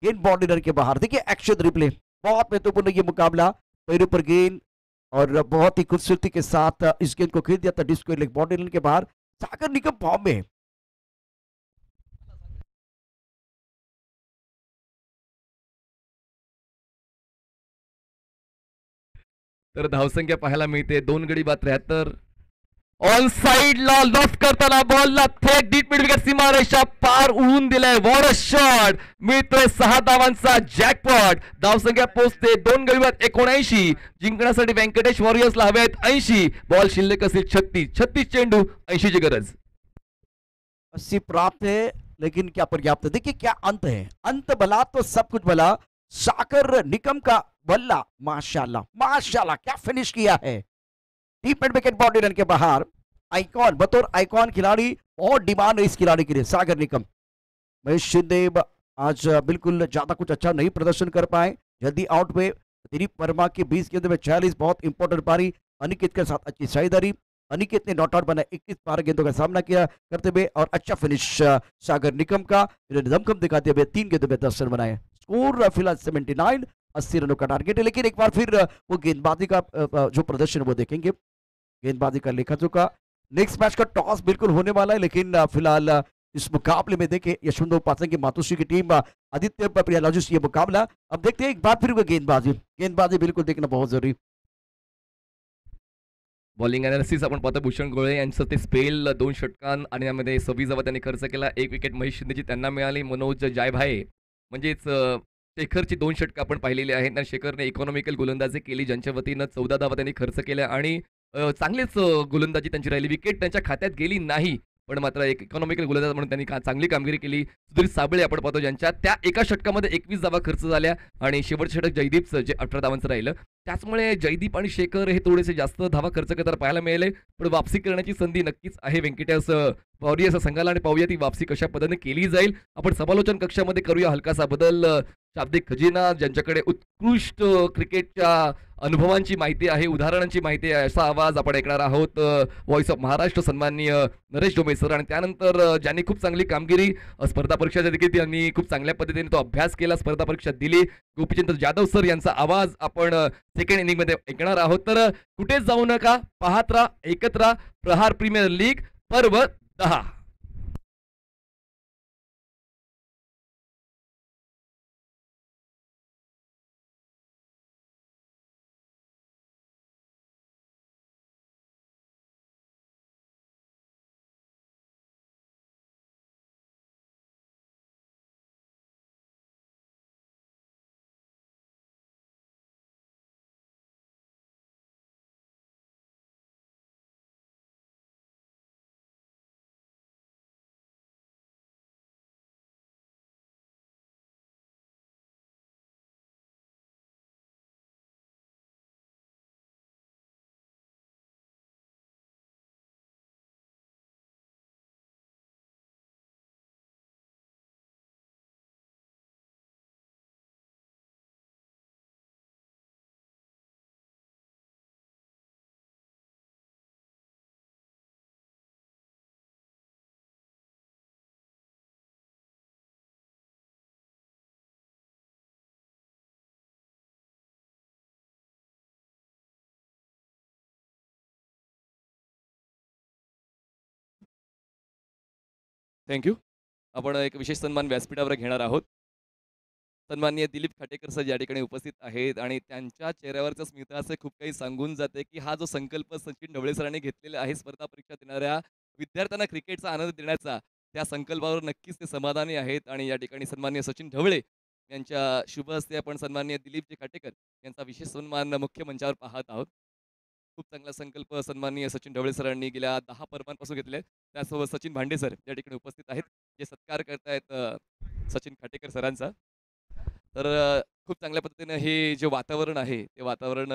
गेंद बाउंड्री लाइन के बाहर। देखिए एक्शन रिप्ले, बहुत महत्वपूर्ण ये मुकाबला। पैरों पर गेंद और बहुत ही खूबसूरती के साथ इस गेंद को खेल दिया था डिस्को लेग बाउंड्री लाइन के बाहर। सागर निगम फॉर्म में है। तर धावसंख्या पाहायला मिळते 2 गडी बाद 73. ऑन साइडला लॉफ करताना बॉलला थेट डीप मिड विकेट सीमारेषा पार उडून दिलाय. What a shot. मिळतोय 6 धावांचा जॅकपॉट. धावसंख्या पोहोचते 2 गडी बाद 79. जिंकण्यासाठी व्यंकटेश वॉरियर्सला हवे आहेत 80. बॉल शिल्लक असेल 36. 36 चेंडू, 80 ची गरज. 80 प्राप्त है, लेकिन क्या पर्याप्त है? देखिए क्या अंत है, अंत भला तो सब कुछ भला। सागर निगम का बल्ला, माशाल्लाह माशाल्लाह क्या फिनिश किया है। Deep mid wicket boundary line के बाहर। आइकॉन, बतौर आइकॉन खिलाड़ी, बहुत डिमांड है इस खिलाड़ी के लिए सागर निगम। महेश शिंदे आज बिल्कुल ज्यादा कुछ अच्छा नहीं प्रदर्शन कर पाए, जल्दी आउट हुए। दिलीप वर्मा की 20 गेंदों में 46, बहुत इंपॉर्टेंट पारी। अनिकेत के साथ अच्छी साझेदारी। अनिकेत ने नॉट आउट बना 21 12 गेंदों का सामना किया करते हुए, और अच्छा फिनिश सागर निगम का, जिन्होंने दमखम दिखाते हुए 3 गेंदों में 10 रन बनाए। स्कोर फिलहाल 79, 80 रनों का टारगेट है। लेकिन एक बार फिर वो गेंदबाजी का जो प्रदर्शन वो देखेंगे, गेंदबाजी का लेखा जोखा। नेक्स्ट मैच का टॉस बिल्कुल होने वाला है, लेकिन फिलहाल इस मुकाबले में देखें यशवंत उपासना की मातोश्री की टीम, आदित्य प्रियालॉजिस्ट ये मुकाबला। अब देखते हैं एक बार फिर वो गेंदबाजी, गेंदबाजी बिल्कुल देखना बहुत जरूरी। बॉलिंग अनालिसिस आपण पाहतो. भूषण गोळे यांचं ते स्पेल 2 षटकां आणि यामध्ये 26 धावा त्यांनी खर्च केला. 1 विकेट महेश शिंदेची त्यांना मिळाली. मनोज जायभाये म्हणजेच शेखरची 2 षटकं आपण पाहिलेली आहेत. आणि शेखरने इकॉनॉमिकल गोलंदाजी केली, ज्यांच्या वतीनं 14 धावा त्यांनी खर्च केल्या. आणि चांगलीच गोलंदाजी त्यांची राहिली. विकेट त्यांच्या खात्यात गेली नाही, पण मात्र एक इकॉनॉमिकल गोलंदाज म्हणून त्यांनी चांगली कामगिरी केली. सुधीर साबळे आपण पाहतो, ज्यांच्या त्या एका षटकामध्ये 21 धावा खर्च झाल्या. आणि शेवटचं षटक जयदीपचं जे 18 धावांचं राहिलं. त्याचमुळे जयदीप आणि शेखर हे थोडेसे जास्त धावा खर्च करताना पाहायला मिळाले. पण वापसी करण्याची संधी नक्कीच आहे व्यंकटेश वॉरियर्स संघाला, आणि पाहूया ती वापसी कशा पद्धतीने केली जाईल. आपण समालोचन कक्षामध्ये करूया हलकासा बदल. शाब्दिक खजिना, ज्यांच्याकडे उत्कृष्ट क्रिकेटच्या अनुभवांची माहिती आहे, उदाहरणांची माहिती आहे, असा आवाज आपण ऐकणार आहोत. व्हॉइस ऑफ महाराष्ट्र सन्माननीय नरेश डोमे सर. आणि त्यानंतर ज्यांनी खूप चांगली कामगिरी स्पर्धा परीक्षाच्या देखील त्यांनी खूप चांगल्या पद्धतीने तो अभ्यास केला, स्पर्धा परीक्षा दिली, गोपीचंद जाधव सर यांचा आवाज आपण सेकंड इनिंगमध्ये ऐकणार आहोत. तर कुठेच जाऊ नका, पाहत राहा, ऐकत राहा. प्रहार प्रीमियर लीग पर्व 10. थँक्यू. आपण एक विशेष सन्मान व्यासपीठावर घेणार आहोत. सन्माननीय दिलीप खाटेकर सर या ठिकाणी उपस्थित आहेत आणि त्यांच्या चेहऱ्यावरचं स्मितहास्य खूप काही सांगून जाते की हा जो संकल्प सचिन ढवळे सरांनी घेतलेला आहे स्पर्धा परीक्षा देणाऱ्या विद्यार्थ्यांना क्रिकेटचा आनंद देण्याचा, त्या संकल्पावर नक्कीच ते समाधानी आहेत. आणि या ठिकाणी सन्माननीय सचिन ढवळे यांच्या शुभ हस्ते आपण सन्माननीय दिलीपजी खाटेकर यांचा विशेष सन्मान मुख्य मंचावर पाहत आहोत. खूप चांगला संकल्प सन्माननीय सचिन ढवळे सरांनी गेल्या 10 पर्वांपासून घेतलेले आहेत. त्यासोबत सचिन भांडे सर या ठिकाणी उपस्थित आहेत, जे सत्कार करतायत सचिन खाटेकर सरांचा. तर खूप चांगल्या पद्धतीनं हे जे वातावरण आहे ते वातावरण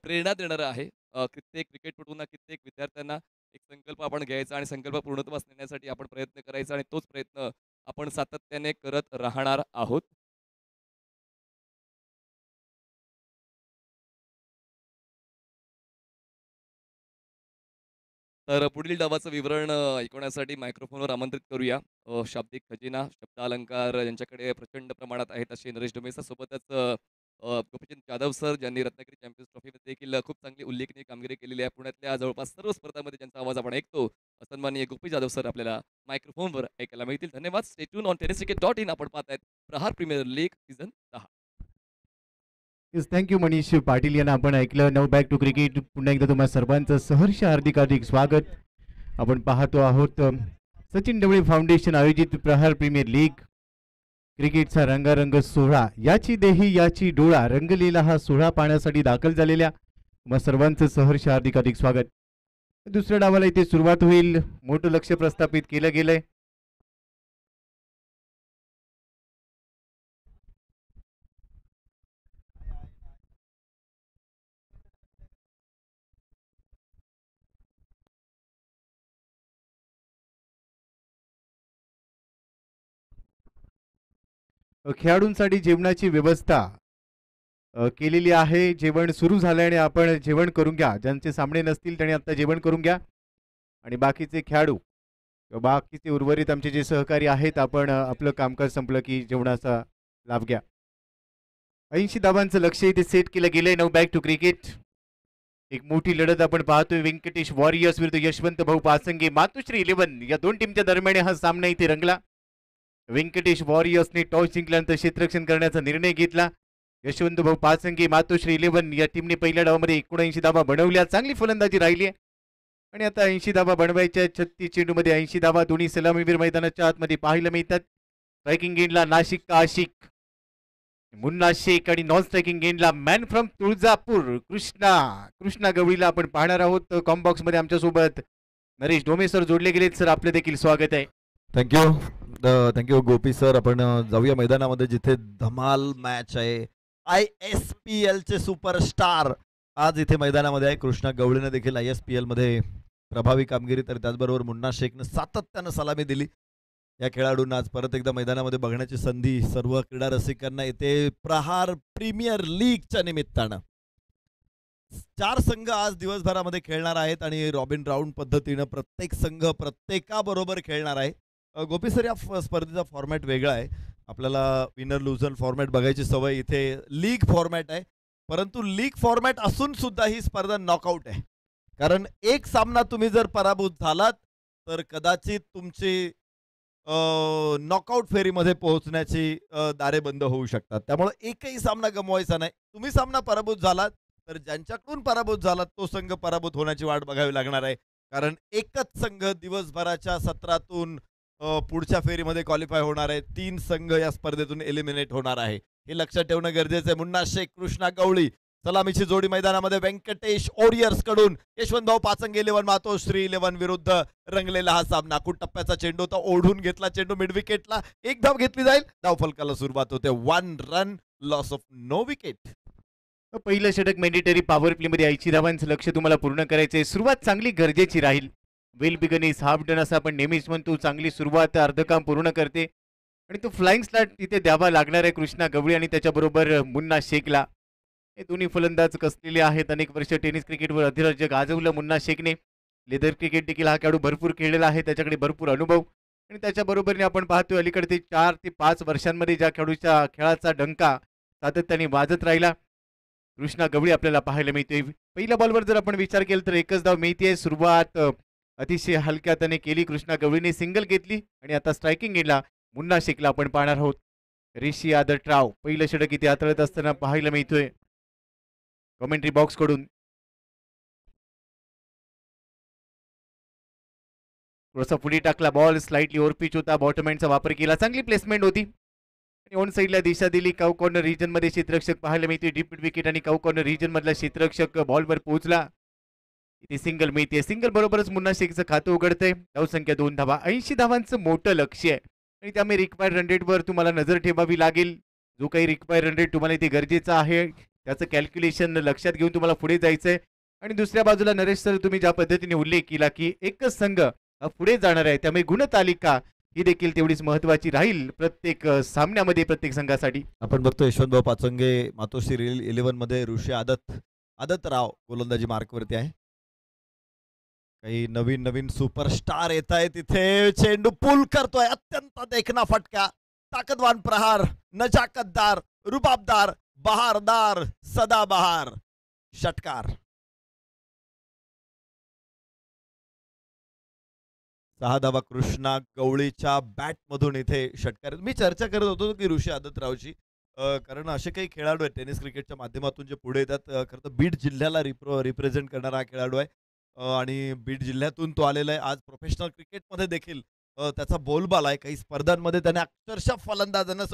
प्रेरणा देणारं आहे. कित्येक क्रिकेटपटूंना, कित्येक विद्यार्थ्यांना एक संकल्प आपण घ्यायचा आणि संकल्प पूर्णत्वास नेण्यासाठी आपण प्रयत्न करायचा आणि तोच प्रयत्न आपण सातत्याने करत राहणार आहोत. तर पुढील डावाचं विवरण ऐकवण्यासाठी मायक्रोफोनवर आमंत्रित करूया शाब्दिक खजिना, शब्दालंकार यांच्याकडे प्रचंड प्रमाणात आहेत असे नरेश डोमेसा. सोबतच गोपीचंद जाधव सर, ज्यांनी रत्नागिरी चॅम्पियन्स ट्रॉफीमध्ये देखील खूप चांगली उल्लेखनीय कामगिरी केलेली आहे. पुण्यातल्या जवळपास सर्व स्पर्धांमध्ये ज्यांचा आवाज आपण ऐकतो, सन्माननीय गोपी जाधव सर आपल्याला मायक्रोफोनवर ऐकायला मिळतील. धन्यवाद. Stay tune on tenniscricket.in. आपण पाहतायत Prahar premier league season 10. Yes, thank you Manish Patil यांना आपण ऐकलं. Now back to cricket. पुन्हा एकदा तुम्हा सर्वांचं सहर्ष हार्दिक हार्दिक स्वागत. आपण पाहतो आहोत सचिन ढवळे फाउंडेशन आयोजित प्रहार प्रीमियर लीग क्रिकेटचा रंगारंग सोहळा. याची देही याची डोळा रंगलेला हा सोहळा पाहण्यासाठी दाखल झालेल्या तुम्हा सर्वांचं सहर्ष हार्दिक हार्दिक स्वागत. दुसऱ्या डावाला इथे सुरुवात होईल. मोठं लक्ष प्रस्थापित केलं गेलंय. खेळाडूंसाठी जेवणाची व्यवस्था केलेली आहे. जेवण सुरू झालं आणि आपण जेवण करून घ्या. ज्यांचे सामने नसतील त्यांनी आता जेवण करून घ्या आणि बाकीचे खेळाडू किंवा बाकीचे उर्वरित आमचे जे सहकारी आहेत, आपण आपलं कामकाज संपलं की जेवणाचा लाभ घ्या. 80 धावांचं लक्ष इथे सेट केलं गेलंय. Now back to cricket. एक मोठी लढत आपण पाहतोय. व्यंकटेश वॉरियर्स विरुद्ध यशवंत भाऊ पासंगे, मातोश्री 11 या दोन टीमच्या दरम्यान हा सामना इथे रंगला. व्यंकटेश वॉरियर्सने टॉस जिंकल्यानंतर क्षेत्ररक्षण करण्याचा निर्णय घेतला. यशवंत भाऊ पासंगे, मातोश्री 11 या टीमने पहिल्या डावामध्ये 79 धावा बनवल्या. चांगली फलंदाजी राहिली आहे आणि आता 80 धावा बनवायच्या. 36 चेंडूमध्ये 80 धावा. दोन्ही सलामीवीर मैदानाच्या आतमध्ये पाहायला मिळतात. स्ट्रायकिंग एंडला नाशिक का आशिक मुन्ना शेख आणि नॉन स्ट्रायकिंग एंडला मॅन फ्रॉम तुळजापूर कृष्णा गवळीला आपण पाहणार आहोत. कॉम्बॉक्स मध्ये आमच्यासोबत नरेश डोमे सर जोडले गेलेत. सर, आपलं देखील स्वागत आहे. थँक्यू गोपी सर. आपण जाऊया मैदानामध्ये जिथे धमाल मॅच आहे. ISPL चे सुपरस्टार आज इथे मैदानामध्ये आहे. कृष्णा गवळीने देखील ISPL मध्ये प्रभावी कामगिरी, तर त्याचबरोबर मुन्ना शेखनं सातत्यानं सलामी दिली. या खेळाडूंना आज परत एकदा मैदानामध्ये बघण्याची संधी सर्व क्रीडा रसिकांना येते प्रहार प्रीमियर लीगच्या निमित्तानं. 4 संघ आज दिवसभरामध्ये खेळणार आहेत आणि रॉबिन राऊंड पद्धतीनं प्रत्येक संघ प्रत्येकाबरोबर खेळणार आहे. गोपी सर, या स्पर्धेचा फॉर्मॅट वेगळा आहे. आपल्याला विनर लुझर फॉर्मॅट बघायची सवय. इथे लीग फॉर्मॅट आहे, परंतु लीग फॉर्मॅट असून सुद्धा ही स्पर्धा नॉकआउट आहे. कारण एक सामना तुम्ही जर पराभूत झालात तर कदाचित तुमची नॉकआउट फेरीमध्ये पोहोचण्याची दारे बंद होऊ शकतात. त्यामुळे एकही सामना गमवायचा नाही. तुम्ही सामना पराभूत झालात तर ज्यांच्याकडून पराभूत झालात तो संघ पराभूत होण्याची वाट बघावी लागणार आहे. कारण एकच संघ दिवसभराच्या सत्रातून पुढच्या फेरीमध्ये क्वालिफाय होणार आहे. 3 संघ या स्पर्धेतून एलिमिनेट होणार आहे. हे लक्षात ठेवणं गरजेचं आहे. मुन्ना शेख, कृष्णा गवळी सलामीची जोडी मैदानामध्ये. व्यंकटेश वॉरियर्स कडून यशवंतभाऊ पाचंगे 11, मातोश्री 11 विरुद्ध रंगलेला हा सामना. टप्प्याचा चेंडू होता, ओढून घेतला चेंडू मिड विकेटला. 1 धाव घेतली जाईल. धावफलकाला सुरुवात होते. 1 run loss of no wicket. पहिलं षटक मॅन्डेटरी पॉवर प्ले मध्ये 80 धावांचं लक्ष तुम्हाला पूर्ण करायचंय. सुरुवात चांगली गरजेची राहील. Well begun is half done असं आपण नेहमीच म्हणतो. चांगली सुरुवात अर्ध काम पूर्ण करते आणि तो फ्लाइंग स्लॅट इथे द्यावा लागणार आहे कृष्णा गवळी आणि त्याच्याबरोबर मुन्ना शेखला. हे दोन्ही फलंदाज कसलेले आहेत. अनेक वर्ष टेनिस क्रिकेटवर अधिराज्य गाजवलं मुन्ना शेखने. लेदर क्रिकेट देखील हा खेळाडू भरपूर खेळलेला आहे. त्याच्याकडे भरपूर अनुभव आणि त्याच्याबरोबरने आपण पाहतोय अलीकडे 4 ते 5 वर्षांमध्ये ज्या खेळाडूच्या खेळाचा डंका सातत्याने वाजत राहिला कृष्णा गवळी आपल्याला पाहायला मिळते. पहिल्या बॉलवर जर आपण विचार केला तर एकच धाव मिळते. सुरुवात अतिशय हलक्या हाताने केली. कृष्णा गवळीने सिंगल घेतली आणि आता स्ट्रायकिंग एंडला मुन्ना शेखला आपण पाहणार आहोत. ऋषी आदरराव पहिलं षटक इथे हाताळत असताना पाहायला मिळतोय कमेंट्री बॉक्स कडून. थोडासा पुढे टाकला बॉल, स्लाइटली ओव्हर पिच होता, बॉटम हँडचा वापर केला, चांगली प्लेसमेंट होती आणि ऑन साईडला दिशा दिली. काऊ कॉर्नर रिजन मध्ये क्षेत्ररक्षक पाहायला मिळते, डीप मिड विकेट आणि काऊ कॉर्नर रिजन मधला क्षेत्ररक्षक बॉलवर पोहोचला. इथे सिंगल मिळते, सिंगल बरोबरच मुन्ना शेखचं खातं उघडतंय. धावसंख्या 2 धावा, 80 धावांचं मोठं लक्ष्य आहे आणि त्यामुळे रिक्वायर्ड रन रेटवर तुम्हाला नजर ठेवावी लागेल. जो काही रिक्वायर्ड रन रेट तुम्हाला इथे गरजेचा आहे त्याचं कॅल्क्युलेशन लक्षात घेऊन तुम्हाला पुढे जायचंय. आणि दुसऱ्या बाजूला नरेश सर तुम्ही ज्या पद्धतीने उल्लेख केला की एकच संघ पुढे जाणार आहे, त्यामुळे गुणतालिका ही देखील तेवढीच महत्वाची राहील प्रत्येक सामन्यामध्ये प्रत्येक संघासाठी. आपण बघतो यशवंतभाऊ पाचंगे मातोश्री रील 11 मध्ये ऋषी आदतराव गोलंदाजी मार्कवरती आहे. काही नवीन नवीन सुपरस्टार येत आहेत तिथे. चेंडू पुल करतोय, अत्यंत देखना फटका, ताकदवान प्रहार, नजाकतदार, रुबाबदार, बहारदार, सदाबहार, षटकार. 6 धावा कृष्णा गवळीच्या बॅट मधून इथे षटकार. मी चर्चा करत होतो की ऋषी आदतरावची, कारण असे काही खेळाडू आहेत टेनिस क्रिकेटच्या माध्यमातून जे पुढे येतात. खरं तर बीड जिल्ह्याला रिप्रेझेंट करणारा हा खेळाडू आहे आणि बीड जिल्ह्यातून तो आलेला आहे. आज प्रोफेशनल क्रिकेटमध्ये देखील त्याचा बोलबाला आहे. काही स्पर्धांमध्ये त्याने अक्षरशः फलंदाजांना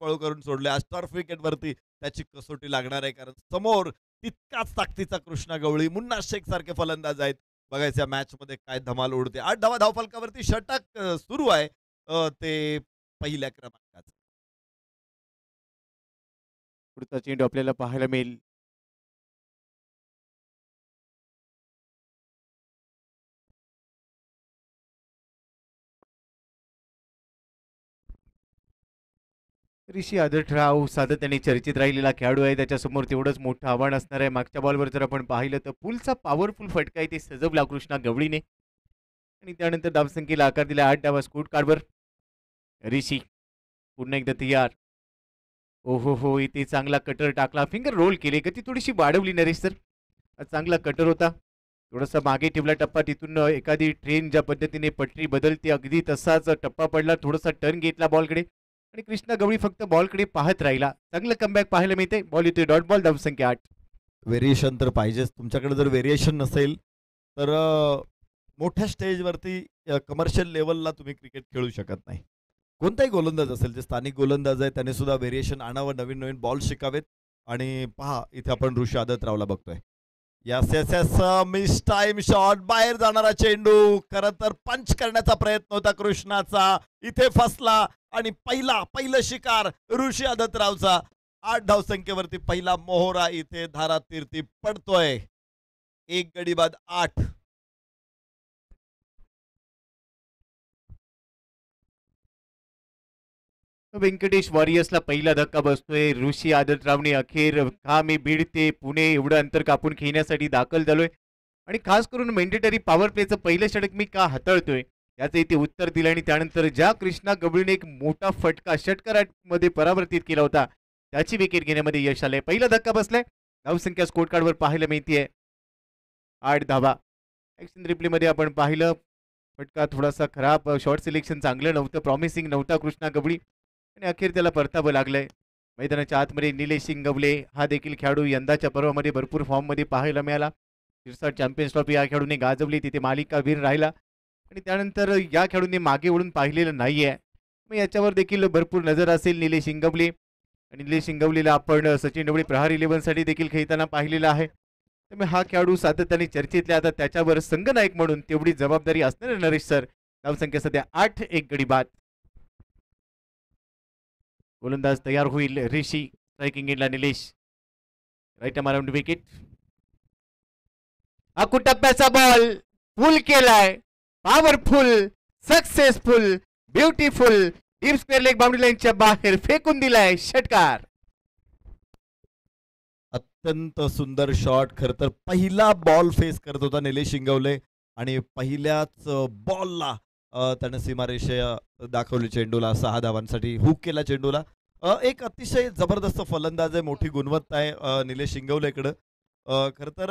पळू करून सोडले. आज टर्फ विकेटवरती त्याची कसोटी लागणार आहे, कारण समोर तितकाच ताकदीचा कृष्णा गवळी, मुन्ना शेख सारखे फलंदाज आहेत. बघायचं या मॅच मध्ये काय धमाल उडते. 8 धावा धावफलकावरती षटक सुरू आहे ते पहिल्या क्रमांकाचं. पुढचा चेंडू आपल्याला पाहायला मिळेल. ऋषी आदरराव सातत्याने चर्चेत राहिलेला खेळाडू आहे. त्याच्यासमोर तेवढंच मोठं आव्हान असणार आहे. मागच्या बॉलवर जर आपण पाहिलं तर पुलचा पॉवरफुल फटका आहे ते सजवला कृष्णा गवळीने आणि त्यानंतर धावसंख्येला आकार दिला 8 धावा स्कोर कार्डवर. ऋषी पुन्हा एकदा तयार. ओहो हो, इथे चांगला कटर टाकला, फिंगर रोल केले, गती थोडीशी वाढवली नरेश सर. चांगला कटर होता, थोडासा मागे ठेवला टप्पा, तिथून एखादी ट्रेन ज्या पद्धतीने पटरी बदलते अगदी तसाच टप्पा पडला, थोडासा टर्न घेतला बॉलकडे आणि कृष्णा गवळी फक्त बॉलकडे पाहत राहिला. चांगलं कमबॅक पाहायला मिळते. बॉल येतोय डॉट बॉल, धावसंख्या 8. व्हेरिएशन तर पाहिजेच. तुमच्याकडे जर व्हेरिएशन नसेल तर मोठ्या स्टेजवरती कमर्शियल लेवलला तुम्ही क्रिकेट खेळू शकत नाही. कोणताही गोलंदाज असेल, जे स्थानिक गोलंदाज आहे त्याने सुद्धा व्हेरिएशन आणावं, नवीन नवीन बॉल शिकावेत. आणि पहा इथे आपण ऋषी आदतरावला बघतोय. Yes yes yes, miss time shot, बाहेर जाणारा चेंडू. खरं तर पंच करण्याचा प्रयत्न होता कृष्णाचा, इथे फसला आणि पहिलं शिकार ऋषी आदतरावचा. 8 धावसंख्येवरती पहिला मोहरा इथे धारातीर्थी पडतोय. 1 गडी बाद 8. व्यंकटेश वॉरियर्सला पहिला धक्का बसतोय. ऋषी आदतरावने अखेर का मी बीड ते पुणे एवढं अंतर कापून खेळण्यासाठी दाखल झालोय आणि खास करून मेंडेटरी पॉवर प्लेचं पहिलं षटक मी का हाताळतोय याचं इथे उत्तर दिलं. आणि त्यानंतर ज्या कृष्णा गवळीने एक मोठा फटका षटकारामध्ये परावर्तित केला होता त्याची विकेट घेण्यामध्ये यश आलंय. पहिला धक्का बसलाय. धावसंख्या स्कोर कार्डवर पाहायला मिळतीये 8 धावा. ऍक्शन रिप्लेमध्ये आपण पाहिलं फटका थोडासा खराब, शॉर्ट सिलेक्शन चांगलं नव्हतं, प्रॉमिसिंग नव्हता कृष्णा गवळी आणि अखेर त्याला परतावं लागलंय. मैदानाच्या आतमध्ये निलेश इंगवले हा देखील खेळाडू यंदाच्या पर्वामध्ये भरपूर फॉर्ममध्ये पाहायला मिळाला. शिरसाट चॅम्पियन्स ट्रॉफी या खेळाडूने गाजवली, तिथे मालिकावीर राहिला आणि त्यानंतर या खेळाडूने मागे वळून पाहिलेलं नाहीये. मग याच्यावर देखील भरपूर नजर असेल निलेश इंगवले. आणि निलेश इंगवलेला आपण सचिन ढवळे प्रहार 11साठी देखील खेळताना पाहिलेला आहे. त्यामुळे हा खेळाडू सातत्याने चर्चेतला. आता त्याच्यावर संघनायक म्हणून तेवढी जबाबदारी असणार नरेश सर. धावसंख्या सध्या 8, 1 गडी बाद. गोलंदाज तयार होईल. ऋषी स्ट्रायकिंग एंडला Nilesh. Right arm around wicket. टप्प्याचा बॉल फुल केलाय, powerful, successful, beautiful, deep square leg boundary लाईनच्या बाहेर फेकून दिलाय. षटकार. अत्यंत सुंदर शॉट. खरं तर पहिला बॉल फेस करत होता निलेश इंगवले आणि पहिल्याच बॉलला त्याने सीमारेषे दाखवली चेंडूला. 6 धावांसाठी हुक केला चेंडूला. एक अतिशय जबरदस्त फलंदाज आहे, मोठी गुणवत्ता आहे निलेश इंगवलेकडं. खरं तर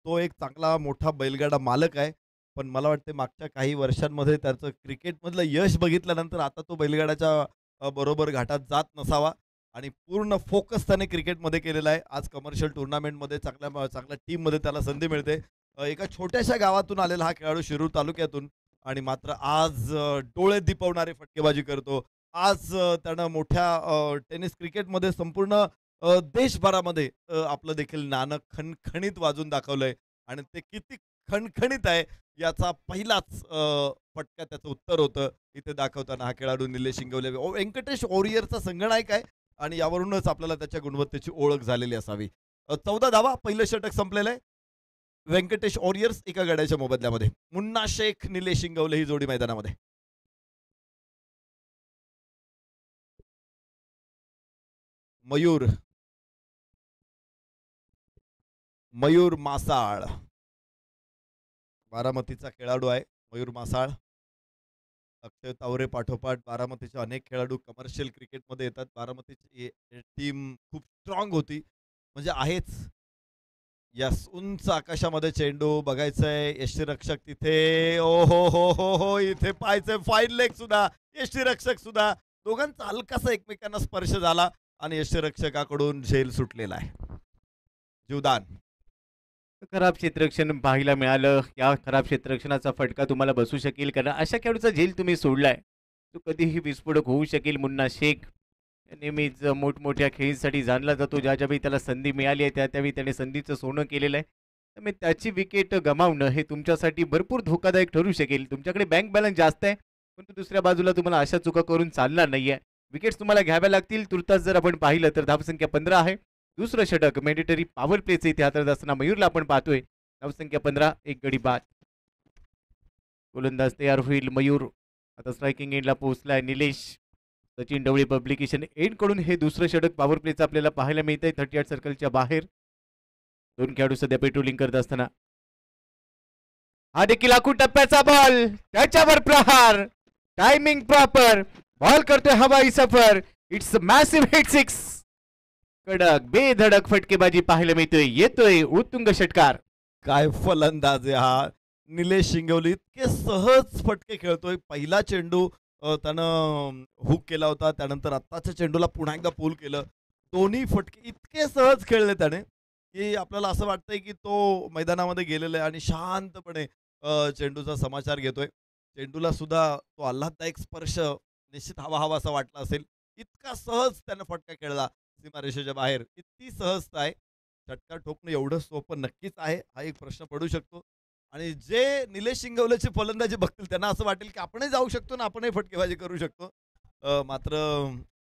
तो एक चांगला मोठा बैलगाडा मालक आहे, पण मला वाटते मागच्या काही वर्षांमध्ये त्याचं क्रिकेटमधलं यश बघितल्यानंतर आता तो बैलगाड्याच्या बरोबर घाटात जात नसावा आणि पूर्ण फोकस त्याने क्रिकेटमध्ये केलेला आहे. आज कमर्शियल टुर्नामेंटमध्ये चांगल्या टीममध्ये त्याला संधी मिळते. एका छोट्याशा गावातून आलेला हा खेळाडू शिरूर तालुक्यातून आणि मात्र आज डोळे दिपवणारी फटकेबाजी करतो. आज त्यानं मोठ्या टेनिस क्रिकेटमध्ये संपूर्ण देशभरामध्ये आपलं देखील नाणं खणखणीत वाजून दाखवलंय आणि ते किती खणखणीत आहे याचा पहिलाच फटका त्याचं उत्तर होतं इथे दाखवताना हा खेळाडू निलेश शिंगवले. व्यंकटेश ओरियरचा संगणक आहे आणि यावरूनच आपल्याला त्याच्या गुणवत्तेची ओळख झालेली असावी. 14 धावा, पहिलं षटक संपलेलं आहे. व्यंकटेश ओरियर्स एका गड्याच्या मोबदल्यामध्ये. मुन्ना शेख, निलेश शिंगवले ही जोडी मैदानामध्ये. मयूर मासाळ बारामतीचा खेळाडू आहे. मयूर मासाळ. अक्षय तावरे पाठोपाठ बारामतीचे अनेक खेळाडू कमर्शियल क्रिकेटमध्ये येतात. बारामतीची टीम खूप स्ट्रॉंग होती, म्हणजे आहेच. यस, उंच आकाशामध्ये चेंडू बघायचंय. यष्टीरक्षक तिथे. ओ हो हो हो हो, इथे पाहायचंय फाईन लेग सुद्धा, यष्टीरक्षक सुद्धा. दोघांचा हलकासा एकमेकांना स्पर्श झाला आणि यष्टीरक्षकाकडून झेल सुटलेला आहे. जीवदान. खराब क्षेत्ररक्षण पाहायला मिळालं. या खराब क्षेत्ररक्षणाचा फटका तुम्हाला बसू शकेल, कारण अशा खेळाडूचा झेल तुम्ही सोडलाय तो कधीही विस्फोटक होऊ शकेल. मुन्ना शेख नेहमीच मोठमोठ्या खेळीसाठी जाणला जातो. ज्यावेळी त्याला संधी मिळाली आहे त्यावेळी त्याने संधीचं सोनं केलेलं आहे. त्यामुळे त्याची विकेट गमावणं हे तुमच्यासाठी भरपूर धोकादायक ठरू शकेल. तुमच्याकडे बँक बॅलन्स जास्त आहे, परंतु दुसऱ्या बाजूला तुम्हाला अशा चुका करून चालणार नाही आहे. विकेट्स तुम्हाला घ्याव्या लागतील. तुर्तास जर आपण पाहिलं तर धावसंख्या 15 आहे. दुसरं षटक मॅन्डेटरी पॉवर प्लेचं इथे हातात असताना मयूरला आपण पाहतोय. धावसंख्या 15, एक गडी बाद. गोलंदाज तयार होईल. मयूर आता स्ट्रायकिंग एंडला पोहोचलाय. निलेश. सचिन ढवळे पब्लिकेशन एंड कडून हे दुसरं षटक पॉवर प्लेचं आपल्याला पाहायला मिळतंय 38 सर्कलच्या बाहेर. दोन खेळाडू सध्या पेट्रोलिंग करत असताना हा देखील आखूड टप्प्याचा बॉल, त्याच्यावर प्रहार. Timing proper. बॉल करतोय हवाई सफर. It's massive hit 6. कडक बेधडक फटकेबाजी पाहायला मिळतोय. येतोय उत्तुंग षटकार. काय फलंदाज आहे हा निलेश शिंगवली. इतके सहज फटके खेळतोय. पहिला चेंडू त्यानं हुक केला होता, त्यानंतर आत्ताच्या चेंडूला पुन्हा एकदा पूल केलं. दोन्ही फटके इतके सहज खेळले त्याने की आपल्याला असं वाटतंय की तो मैदानामध्ये गेलेला आहे आणि शांतपणे चेंडूचा समाचार घेतोय. चेंडूला सुद्धा तो आल्हाददायक स्पर्श निश्चित हवा असा वाटला असेल. इतका सहज त्यानं फटका खेळला सीमारेषेच्या बाहेर. इतकी सहजता आहे. षटकार ठोकणं एवढं सोपं नक्कीच आहे, हा एक प्रश्न पडू शकतो. आणि जे निलेश शिंगवलेची फलंदाजी बघतील त्यांना असं वाटेल की आपणही जाऊ शकतो ना, आपणही फटकेबाजी करू शकतो. मात्र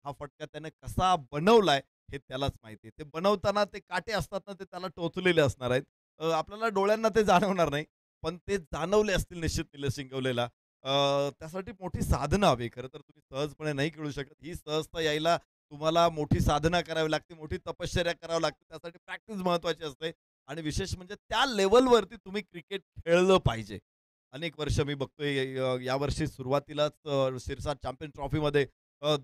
हा फटका त्याने कसा बनवलाय हे त्यालाच माहिती आहे. ते बनवताना ते काटे असतात ना, ते त्याला टोचलेले असणार आहेत. आपल्याला डोळ्यांना ते जाणवणार नाही, पण ते जाणवले असतील निश्चित निलेश शिंगवलेला. त्यासाठी मोठी साधनं हवी. खरं तर तुम्ही सहजपणे नाही खेळू शकत. ही सहजता यायला तुम्हाला मोठी साधना करावी लागते, मोठी तपश्चर्या करावी लागते. त्यासाठी प्रॅक्टिस महत्त्वाची असते आणि विशेष म्हणजे त्या लेवलवरती तुम्ही क्रिकेट खेळलं पाहिजे. अनेक वर्ष मी बघतोय यावर्षी सुरुवातीलाच सिरसा चॅम्पियन ट्रॉफीमध्ये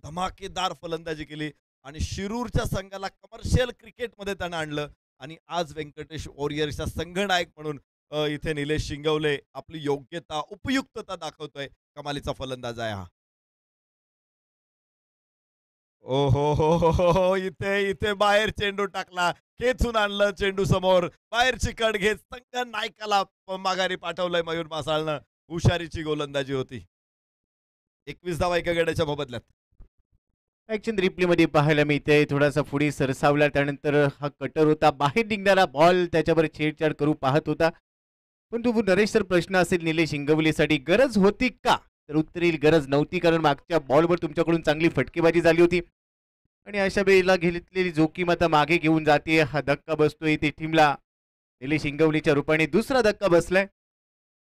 धमाकेदार फलंदाजी केली आणि शिरूरच्या संघाला कमर्शियल क्रिकेटमध्ये त्यानं आणलं आणि आज व्यंकटेश ओरियरच्या संघनायक म्हणून इथे निलेश शिंगवले आपली योग्यता, उपयुक्तता दाखवतोय. कमालीचा फलंदाज आहे हा. ओ हो हो हो हो हो, इथे बाहेर चेंडू टाकला, खेचून आणलं चेंडू समोर, बाहेरची कड घेत संघ नायकाला माघारी पाठवलंय मयूर मासाळनं. हुशारीची गोलंदाजी होती. 21 धावा एका गड्याच्या मोबदल्यात. ऍक्शन रिप्लेमध्ये पाहायला मिळते. थोडासा पुढे सरसावला, त्यानंतर हा कटर होता, बाहेर निघणारा बॉल त्याच्यावर छेडछाड करू पाहत होता. पण तू नरेश, तर प्रश्न असेल निलेश शिंगवलेसाठी गरज होती का? तर उत्तर येईल गरज नव्हती, कारण मागच्या बॉलवर तुमच्याकडून चांगली फटकेबाजी झाली होती आणि अशा वेळेला घेतलेली जोखीम आता मागे घेऊन जाते. हा धक्का बसतोय ते टीमला. निलेश शिंगवलेच्या रूपाने दुसरा धक्का बसलाय,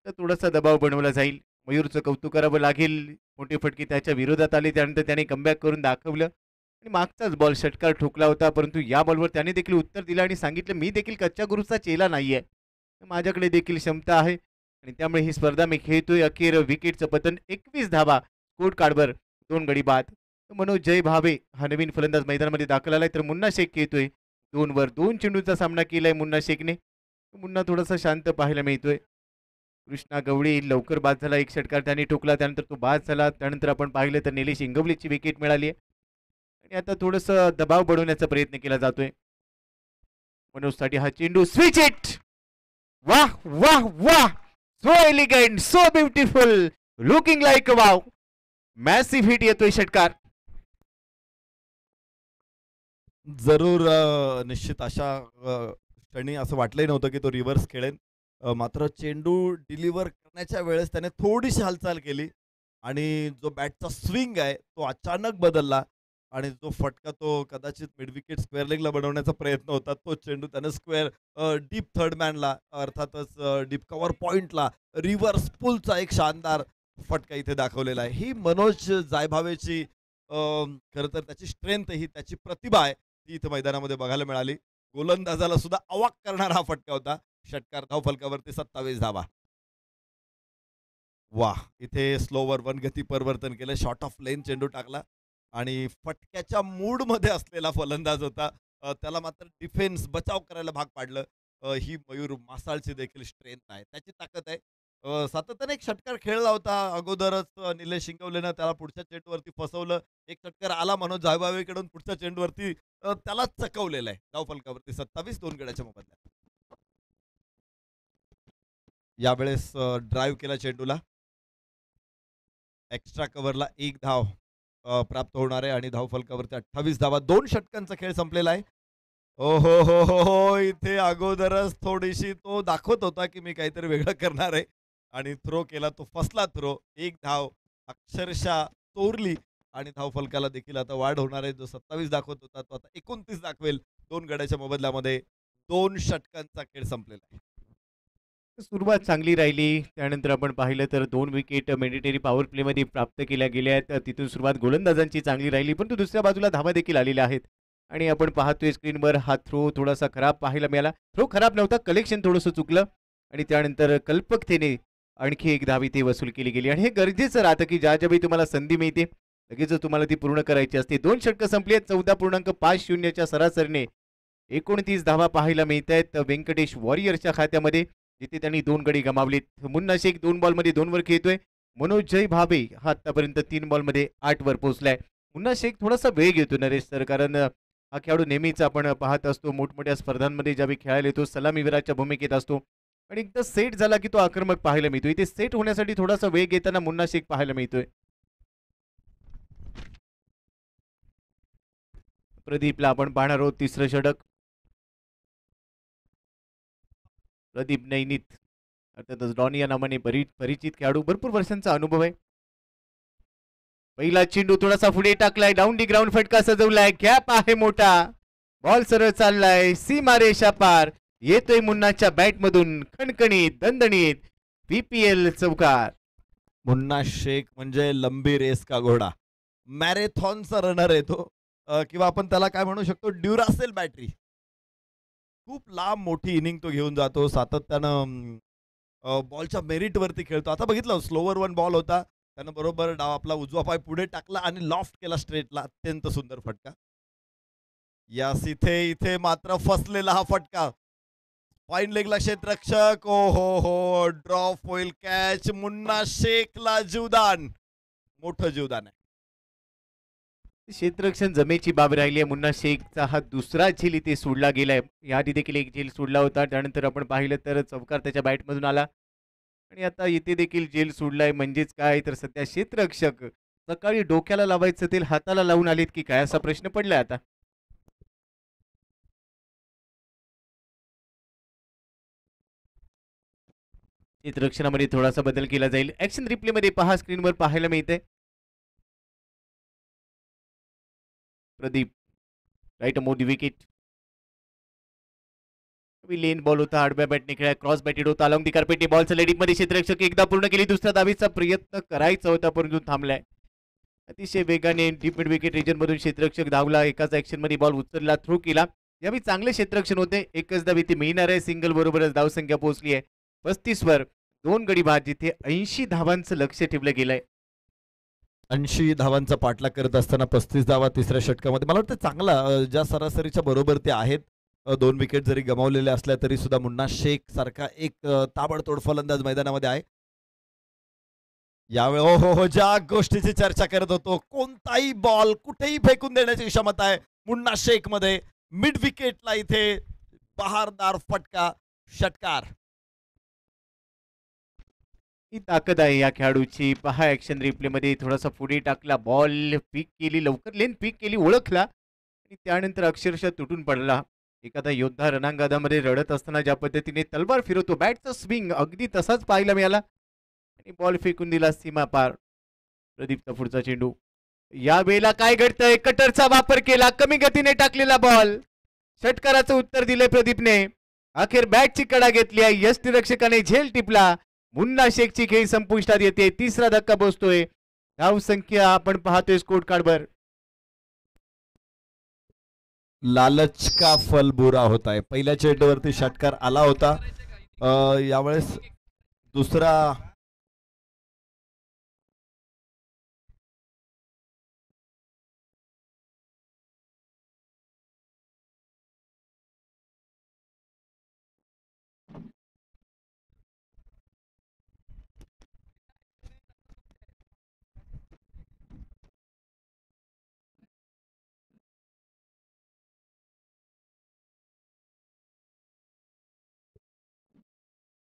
तर थोडासा दबाव बनवला जाईल. मयूरचं कौतुक करावं लागेल. मोठे फटके त्याच्या विरोधात आले, त्यानंतर त्याने कमबॅक करून दाखवलं आणि मागचाच बॉल षटकार ठोकला होता, परंतु या बॉलवर त्याने देखील उत्तर दिलं आणि सांगितलं मी देखील कच्च्या गुरुचा चेला नाहीये, माझ्याकडे देखील क्षमता आहे आणि त्यामुळे ही स्पर्धा मी खेळतोय. अखेर विकेटचं पतन. 21 धावा स्कोर कार्डवर, 2 गडी बाद. मनोज जय भावे हा नवीन फलंदाज मैदानामध्ये दाखल आलाय, तर मुन्ना शेख खेळतोय. 2 वर 2 चेंडूचा सामना केलाय मुन्ना शेखने. मुन्ना थोडासा शांत पाहायला मिळतोय. कृष्णा गवळी लवकर बाद झाला, एक षटकार त्याने ठोकला, त्यानंतर तो बाद झाला. त्यानंतर आपण पाहिलं तर निलेश इंगवलेची विकेट मिळाली आहे आणि आता थोडंसं दबाव बनवण्याचा प्रयत्न केला जातोय मनोजसाठी. हा चेंडू स्विच इट, वाह वाह वाह, so elegant, so beautiful, looking like wow, massive hit येतोय षटकार. जरूर निश्चित अशा क्षणी असं वाटलंही नव्हतं की तो रिव्हर्स खेळेल. मात्र चेंडू डिलिव्हर करण्याच्या वेळेस त्याने थोडीशी हालचाल केली आणि जो बॅटचा स्विंग आहे तो अचानक बदलला आणि जो फटका तो कदाचित मिड विकेट स्क्वेअर लेगला बनवण्याचा प्रयत्न होता, तो चेंडू त्याने स्क्वेअर डीप थर्ड मॅनला अर्थातच डीप कव्हर पॉइंटला रिव्हर्स पुलचा एक शानदार फटका इथे दाखवलेला आहे. ही मनोज जायभावेची खरं तर त्याची स्ट्रेंथ ही त्याची प्रतिभा आहे ती इथे मैदानामध्ये बघायला मिळाली. गोलंदाजाला सुद्धा अवाक करणारा हा फटका होता. षटकार धावफलकावरती 27 धावा. वाह, इथे स्लोवर वन गती परिवर्तन केलं, शॉर्ट ऑफ लेन चेंडू टाकला आणि फटक्याच्या मूड मध्ये असलेला फलंदाज होता, त्याला मात्र डिफेन्स बचाव करायला भाग पाडलं. ही मयूर मासाळची देखील स्ट्रेंथ आहे, त्याची ताकद आहे. सातत्याने एक षटकार खेळला होता अगोदरच निलेश शिंगवलेनं त्याला पुढच्या चेंडूवरती फसवलं. एक षटकार आला मनोज जायभावेकडून पुढच्या चेंडूवरती त्याला चकवलेलं आहे. धावफलकावरती 27, 2 गड्याच्या मोबदल्यात. यावेळेस ड्राईव्ह केला चेंडूला, एक्स्ट्रा कव्हरला 1 धाव प्राप्त होणार आहे आणि धावफलकावरती 28 धावा. 2 षटकांचा खेळ संपलेला आहे. हो हो हो हो हो, इथे अगोदरच थोडीशी तो दाखवत होता की मी काहीतरी वेगळं करणार आहे आणि थ्रो केला, तो फसला थ्रो. 1 धाव अक्षरशः चोरली आणि धावफलकाला देखील आता वाढ होणार आहे. जो 27 दाखवत होता तो आता 29 दाखवेल. 2 गड्याच्या मोबदल्यामध्ये 2 षटकांचा खेळ संपलेला आहे. सुरुवात चांगली राहिली, त्यानंतर आपण पाहिलं तर 2 विकेट मॅन्डेटरी पॉवर प्लेमध्ये प्राप्त केल्या गेल्या आहेत. तिथून सुरुवात गोलंदाजांची चांगली राहिली, परंतु दुसऱ्या बाजूला धावा देखील आलेल्या आहेत आणि आपण पाहतोय स्क्रीनवर हा थ्रो थोडासा खराब पाहायला मिळाला. थ्रो खराब नव्हता, कलेक्शन थोडंसं चुकलं आणि त्यानंतर कल्पकतेने आणखी एक धाव इथे वसूल केली गेली आणि हे गरजेचं राहतं की ज्या ज्यावेळी तुम्हाला संधी मिळते लगेच तुम्हाला ती पूर्ण करायची असते. 2 षटकं संपली आहेत. 14.50च्या सरासरीने 29 धावा पाहायला मिळत आहेत व्यंकटेश वॉरियर्सच्या खात्यामध्ये, जिथे त्यांनी 2 गडी गमावलेत. मुन्ना शेख 2 बॉलमध्ये 2 वर खेळतोय. मनोज जय भावे हा आतापर्यंत 3 बॉलमध्ये 8 वर पोहोचलाय. मुन्ना शेख थोडासा वेळ घेतो नरेश सर, कारण हा खेळाडू नेहमीच आपण पाहत असतो मोठमोठ्या स्पर्धांमध्ये ज्यावेळी खेळायला येतो सलामीवीराच्या भूमिकेत असतो आणि एकदा सेट झाला की तो आक्रमक पाहायला मिळतो. इथे सेट होण्यासाठी थोडासा वेळ घेताना मुन्ना शेख पाहायला मिळतोय. प्रदीपला आपण पाहणार आहोत तिसरं षटक. प्रदीप नैनित अर्थातच डॉन या नावाने परिचित खेळाडू, भरपूर वर्षांचा अनुभव आहे. पहिला चेंडू थोडासा पुढे टाकलाय, डाऊन दी ग्राउंड फटका सजवलाय, गॅप आहे मोठा, बॉल सरळ चाललाय सीमारेषा पार, येतोय मुन्नाच्या बॅट मधून खणखणीत दणदणीत PPL चौकार. मुन्ना शेख म्हणजे लंबी रेस का घोडा, मॅरेथॉनचा रनर आहे तो, किंवा आपण त्याला काय म्हणू शकतो, ड्युरासेल बॅटरी. खूप लांब मोठी इनिंग तो घेऊन जातो, सातत्यानं बॉलच्या मेरिटवरती खेळतो. आता बघितलं स्लोवर वन बॉल होता, त्यानं बरोबर डाव आपला उजवा पाय पुढे टाकला आणि लॉफ्ट केला स्ट्रेटला, अत्यंत सुंदर फटका. यास इथे मात्र फसलेला हा फटका. फाईन लेगला क्षेत्ररक्षक, ओ हो ड्रॉप होईल कॅच, मुन्ना शेखला जीवदान, मोठं जीवदान आहे. क्षेत्ररक्षण जमेची बाब राहिली आहे. मुन्ना शेखचा हा दुसरा झेल इथे सोडला गेलाय, याआधी देखील एक झेल सोडला होता, त्यानंतर आपण पाहिलं तर चौकार त्याच्या बॅटमधून आला आणि आता इथे देखील झेल सोडलाय. म्हणजेच काय तर सध्या क्षेत्ररक्षक सकाळी डोक्याला लावायचं तेल हाताला लावून आलेत की काय असा प्रश्न पडलाय आता. क्षेत्ररक्षणामध्ये थोडासा बदल केला जाईल. ऍक्शन रिप्ले मध्ये पहा, स्क्रीनवर पाहायला मिळते प्रदीप राईट मोदी विकेट, लेन बॉल होता, आडव्या बॅटने खेळा, क्रॉस बॅटेड होता, अलॉंग दी कार्पेट बॉलचा लेडिंग मध्ये क्षेत्ररक्षक एकदा पूर्ण केली, दुसऱ्या दाबीचा प्रयत्न करायचा होता परंतु थांबलाय. अतिशय वेगाने डीप मिड विकेट रिजन मधून क्षेत्ररक्षक धावला, एकाच ऍक्शन मध्ये बॉल उचलला, थ्रो केला. यावेळी चांगले क्षेत्ररक्षण होते, एकच धाव इथे मिळणार आहे. सिंगल बरोबरच धावसंख्या पोहोचली आहे 35 वर. 2 गडी बाद, जिथे 80 धावांचं लक्ष ठेवलं गेलंय. 80 धावांचा पाठलाग करत असताना 35 धावा तिसऱ्या षटकामध्ये, मला वाटतं चांगला, ज्या सरासरीच्या बरोबर ते आहेत 2 विकेट जरी गमावलेल्या असल्या तरी सुद्धा मुन्ना शेख सारखा एक ताबडतोड फलंदाज मैदानामध्ये आहे. यावेळी हो हो हो ज्या गोष्टीची चर्चा करत होतो, कोणताही बॉल कुठेही फेकून देण्याची क्षमता आहे मुन्ना शेख मध्ये. मिड विकेटला इथे बहारदार फटका, षटकार. ही ताकद आहे या खेळाडूची. पहा ऍक्शन रिप्ले मध्ये थोडासा पुढे टाकला, बॉल पिक केली, लवकर लेन पिक केली, ओळखला आणि त्यानंतर अक्षरशः तुटून पडला. एखादा योद्धा रणांगणामध्ये रडत असताना ज्या पद्धतीने तलवार फिरवतो, बॅटचा स्विंग अगदी तसाच पाहायला मिळाला आणि बॉल फेकून दिला सीमा पार. प्रदीपचा पुढचा चेंडू. या वेळेला काय घडतंय, कटरचा वापर केला, कमी गतीने टाकलेला बॉल, षटकाराचं उत्तर दिले प्रदीपने. अखेर बॅटची कडा घेतली आहे, यष्टीरक्षकाने झेल टिपला. मुन्ना शेखची खेळी संपुष्टात येते. तिसरा धक्का बसतोय. धाव संख्या आपण पाहतोय स्कोर कार्डवर. लालच का फल बुरा होता है. पहिल्या चेंडूवरती षटकार आला होता. यावेळेस दुसरा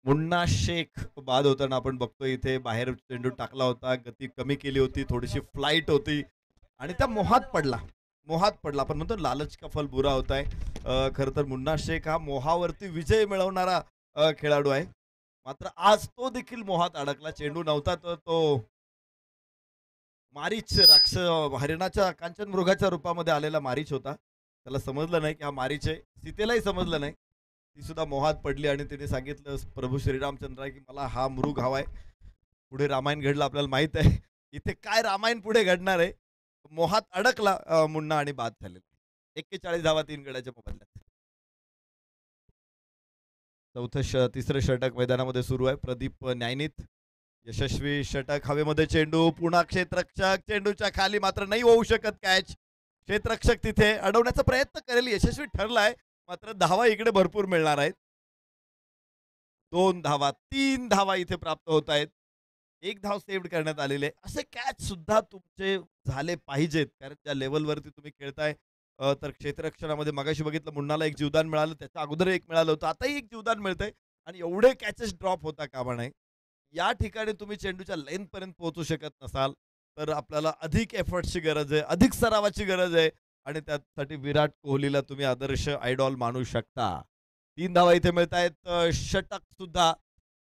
मुन्ना शेख बाद होताना आपण बघतोय इथे बाहेर चेंडू टाकला होता, गती कमी केली होती, थोडीशी फ्लाईट होती आणि त्या मोहात पडला. आपण म्हणतो लालच का फल बुरा होता है. खरं तर मुन्ना शेख हा मोहावरती विजय मिळवणारा खेळाडू आहे. मात्र आज तो देखील मोहात अडकला. चेंडू नव्हता तर तो मारीच राक्ष हरिणाच्या कांचन मृगाच्या रूपामध्ये आलेला मारीच होता. त्याला समजलं नाही की हा मारीच आहे. सीतेलाही समजलं नाही. ती सुद्धा मोहात पडली आणि तिने सांगितलं प्रभू श्रीरामचंद्र की मला हा मृग हवाय. पुढे रामायण घडलं आपल्याला माहित आहे. इथे काय रामायण पुढे घडणार आहे. मोहात अडकला मुन्ना आणि बाद झालेला. 41 धावा 3 गड्याच्या मोबदल्यात. तिसरं षटक मैदानामध्ये सुरू आहे. प्रदीप न्यायनीत यशस्वी षटक. हवेमध्ये चेंडू, पुन्हा क्षेत्ररक्षक, चेंडूच्या खाली मात्र नाही होऊ शकत कॅच. क्षेत्ररक्षक तिथे अडवण्याचा प्रयत्न करेल, यशस्वी ठरलाय. मात्र धावा इकडे भरपूर मिळणार आहेत. 2 धावा, 3 धावा इथे प्राप्त होत आहेत. 1 धाव सेव्ह करण्यात आलेले. असे कॅच सुद्धा तुमचे झाले पाहिजेत, कारण त्या लेवलवरती तुम्ही खेळताय. तर क्षेत्ररक्षणामध्ये मगाशी बघितलं मुन्नाला 1 जीवदान मिळालं, त्याच्या अगोदर 1 मिळालं होतं, आताही 1 जीवदान मिळतंय आणि एवढे कॅचेस ड्रॉप होता कामा नये. या ठिकाणी तुम्ही चेंडूच्या लेंथ पर्यंत पोहोचू शकत नसाल तर आपल्याला अधिक एफर्ट्सची गरज आहे, अधिक सरावाची गरज आहे आणि त्यासाठी विराट कोहलीला तुम्ही आदर्श आयडॉल मानू शकता. 3 धावा इथे मिळत आहेत. षटक सुद्धा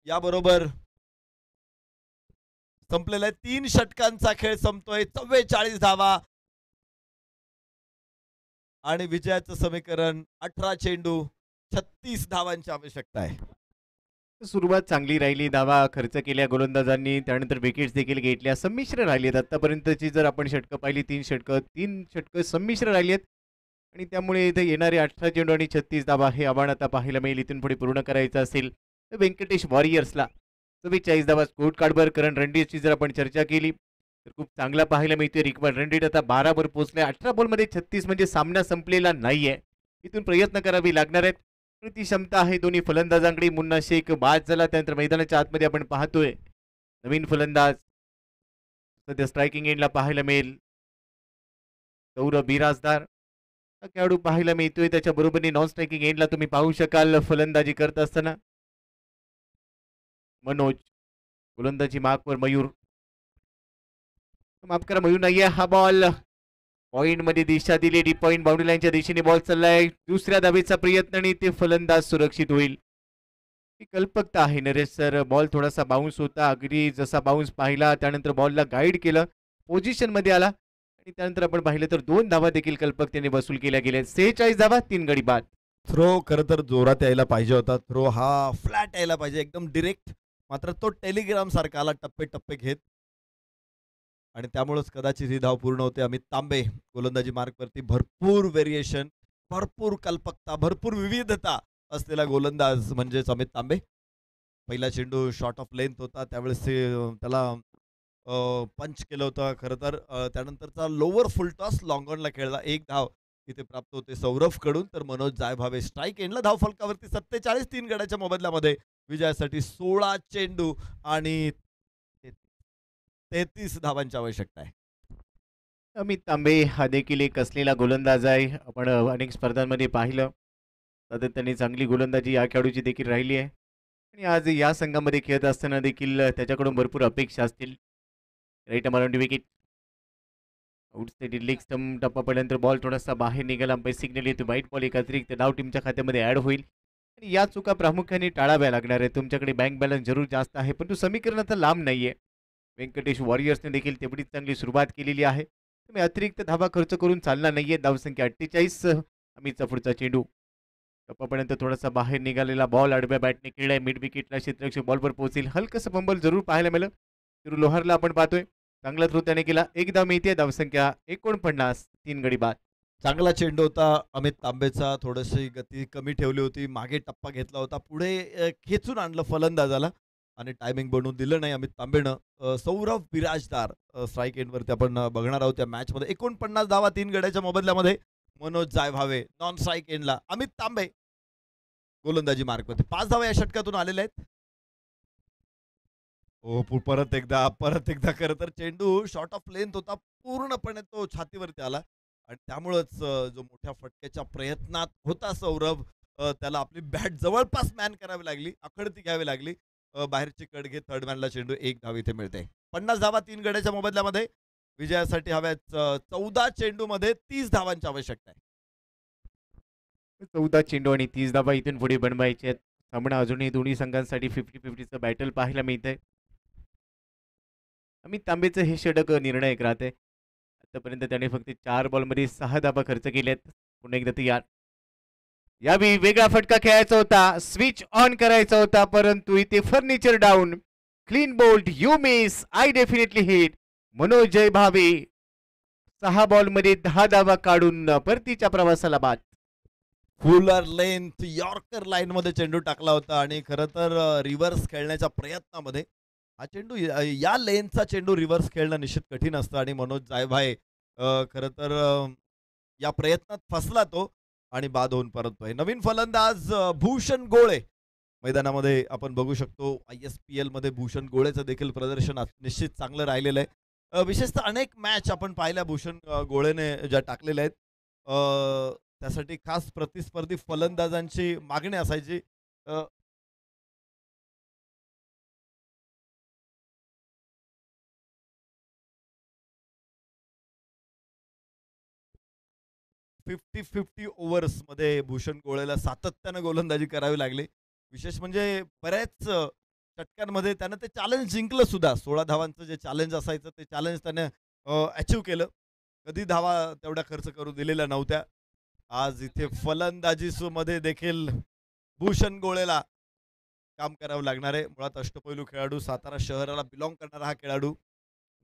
याबरोबर संपलेला आहे. 3 षटकांचा खेळ संपतोय. 44 धावा आणि विजयाचं समीकरण 18 चेंडू 36 धावांची आवश्यकता आहे. सुरुवात चांगली राहिली. धावा खर्च केल्या गोलंदाजांनी, त्यानंतर विकेट्स देखील घेतल्या. संमिश्र राहिलेत आतापर्यंतची जर आपण षटकं पाहिली, 3 षटकं संमिश्र राहिली आहेत आणि त्यामुळे इथे येणारे 18 चेंडू आणि 36 धावा हे आव्हान आता पाहायला मिळेल. इथून पुढे पूर्ण करायचं असेल तर व्यंकटेश वॉरियर्सला 44 धावा स्कोर कार्डवर. करण रणजीतची जर आपण चर्चा केली तर खूप चांगला पाहायला मिळतोय. रिकवड रणजीत आता 12 वर पोहोचले. 18 बॉलमध्ये 36 म्हणजे सामना संपलेला नाहीये. इथून प्रयत्न करावी लागणार आहेत. ती क्षमता आहे दोन्ही फलंदाजांकडे. मुन्ना शेख बाद झाला, त्यानंतर मैदानाच्या आतमध्ये आपण पाहतोय नवीन फलंदाज सध्या स्ट्रायकिंग एंडला पाहायला मिळेल. सौरभ बिराजदार हा खेळाडू पाहायला मिळतोय. त्याच्या बरोबरीने नॉन स्ट्रायकिंग एंडला तुम्ही पाहू शकाल फलंदाजी करत असताना मनोज. गोलंदाजी मार्कवर मयूर. माफ करा, मयूर नाहीये. हा बॉल पॉइंट मध्ये दिशा दिली. डी पॉइंट बाउंड्री लाईनच्या दिशेने बॉल चाललाय. दुसऱ्या धावेचा प्रयत्न आणि ते फलंदाज सुरक्षित होईल. ही कल्पकता आहे नरेश सर. बॉल थोडासा बाउन्स होता, अगदी जसा बाउन्स पाहिला त्यानंतर बॉलला गाईड केलं, पोझिशन मध्ये आला आणि त्यानंतर आपण पाहिलं तर 2 धावा देखील कल्पकतेने वसूल केल्या गेल्या. 46 धावा 3 गडी बाद. थ्रो खरं तर जोरात यायला पाहिजे होता. थ्रो हा फ्लॅट यायला पाहिजे, एकदम डिरेक्ट. मात्र तो टेलिग्राम सारखा आला, टप्पे टप्पे घेत, आणि त्यामुळेच कदाचित ही धाव पूर्ण होते. अमित तांबे गोलंदाजी मार्कवरती. भरपूर व्हेरिएशन, भरपूर कल्पकता, भरपूर विविधता असलेला गोलंदाज म्हणजेच अमित तांबे. पहिला चेंडू शॉर्ट ऑफ लेंथ होता, त्यावेळेस त्याला पंच केलं होतं खरं तर. त्यानंतरचा लोअर फुल टॉस लॉंग ऑनला खेळला. 1 धाव इथे प्राप्त होते सौरभकडून. तर मनोज जायभावे स्ट्राईक एंडला धावफलकावरती 47 3 गड्याच्या मोबदल्यामध्ये विजयासाठी 16 चेंडू आणि 33 धावांची आवश्यकता आहे. अमित तांबे हा देखील एक असलेला गोलंदाज आहे. आपण अनेक स्पर्धांमध्ये पाहिलं सातत्याने चांगली गोलंदाजी या खेळाडूची देखील राहिली आहे आणि आज या संघामध्ये खेळत असताना देखील त्याच्याकडून भरपूर अपेक्षा असतील. राईट अमाउंट विकेट आउटसाइड लेग स्टंप टप्पा पडल्यानंतर बॉल थोडासा बाहेर निघाला. अंपायर सिग्नल येतो व्हाईट बॉल एक अतिरिक्त डाव टीमच्या खात्यामध्ये ॲड होईल आणि या चुका प्रामुख्याने टाळाव्या लागणार आहे. तुमच्याकडे बँक बॅलन्स जरूर जास्त आहे परंतु समीकरण आता लांब नाही आहे. व्यंकटेश वॉरियर्सने देखील तेवढीच चांगली सुरुवात केलेली आहे. तुम्ही अतिरिक्त धावा खर्च करून चालणार नाहीये. धावसंख्या 48. अमितचा पुढचा चेंडू टप्पापर्यंत थोडासा बाहेर निघालेला बॉल आडव्या बॅटने खेळलाय. मिड विकेटला क्षेत्ररक्षक बॉलवर पोहोचेल. हलकंसं फंबल जरूर पाहायला मिळेल. तिरू लोहारला आपण पाहतोय चांगला थ्रो त्याने केला. एक धाव मिळते. धावसंख्या 49. 3 गडी बाद. चांगला चेंडू होता अमित तांबेचा. थोडीशी गती कमी ठेवली होती. मागे टप्पा घेतला होता. पुढे खेचून आणलं फलंदाजाला आणि टायमिंग बनवून दिलं नाही अमित तांबेनं. सौरभ बिराजदार स्ट्राईक एंडवरती आपण बघणार आहोत या मॅचमध्ये. 49 धावा 3 गड्याच्या मोबदल्यामध्ये. मनोज जायभावे नॉन स्ट्राईक एंडला. अमित तांबे गोलंदाजी मार्कवरती 5 धावा या षटकातून आलेल्या आहेत. परत एकदा खरं तर चेंडू शॉर्ट ऑफ लेंथ होता. पूर्णपणे तो छातीवरती आला आणि त्यामुळंच जो मोठ्या फटक्याच्या प्रयत्नात होता सौरभ, त्याला आपली बॅट जवळपास मॅन करावी लागली. आखडती घ्यावी लागली. बाहेरची कड घेत थर्ड मॅनला चेंडू. 1 धाव इथे मिळते. 50 धावा 3 गड्याच्या मोबदल्यामध्ये. विजयासाठी हव्यात 14 चेंडूमध्ये 30 धावांची आवश्यकता आहे. 14 चेंडू आणि 30 धावा इथून पुढे बनवायचे आहेत. सामना अजूनही दोन्ही संघांसाठी 50-50चं बॅटल पाहायला मिळतंय. अमित तांबेचं हे षटक निर्णायक राहते. आतापर्यंत त्याने फक्त 4 बॉलमध्ये 6 धावा खर्च केल्यात. पुन्हा एकदा तयार. यावेळी वेगळा फटका खेळायचा होता. स्विच ऑन करायचा होता परंतु इथे furniture down. Clean bowled. You miss. I definitely hit. Manoj Jaybhave 6 बॉलमध्ये 10 धावा काढून परतीच्या प्रवासाला बाद. फुलर लेंथ यॉर्कर लाईन मध्ये चेंडू टाकला होता आणि खरं तर रिव्हर्स खेळण्याच्या प्रयत्नामध्ये हा चेंडू या लेनचा चेंडू रिव्हर्स खेळणं निश्चित कठीण असतं आणि मनोज जायभावे खरं तर या प्रयत्नात फसला तो आणि बाद होऊन परततोय. नवीन फलंदाज भूषण गोळे मैदानामध्ये आपण बघू शकतो. ISPL मध्ये भूषण गोळेचं देखील प्रदर्शन निश्चित चांगलं राहिलेलं आहे. विशेषतः अनेक मॅच आपण पाहिल्या भूषण गोळेने ज्या टाकलेल्या आहेत. त्यासाठी खास प्रतिस्पर्धी फलंदाजांची मागणी असायची. फिफ्टी ओव्हर्समध्ये भूषण गोळेला सातत्यानं गोलंदाजी करावी लागली. विशेष म्हणजे बऱ्याच षटकांमध्ये त्यानं ते चॅलेंज जिंकलं सुद्धा. 16 धावांचं जे चॅलेंज असायचं ते चॅलेंज त्याने अचीव केलं. कधी धावा तेवढ्या खर्च करू दिलेल्या नव्हत्या. आज इथे फलंदाजी मध्ये देखील भूषण गोळेला काम करावं लागणार आहे. मुळात अष्टपैलू खेळाडू, सातारा शहराला बिलॉंग करणारा हा खेळाडू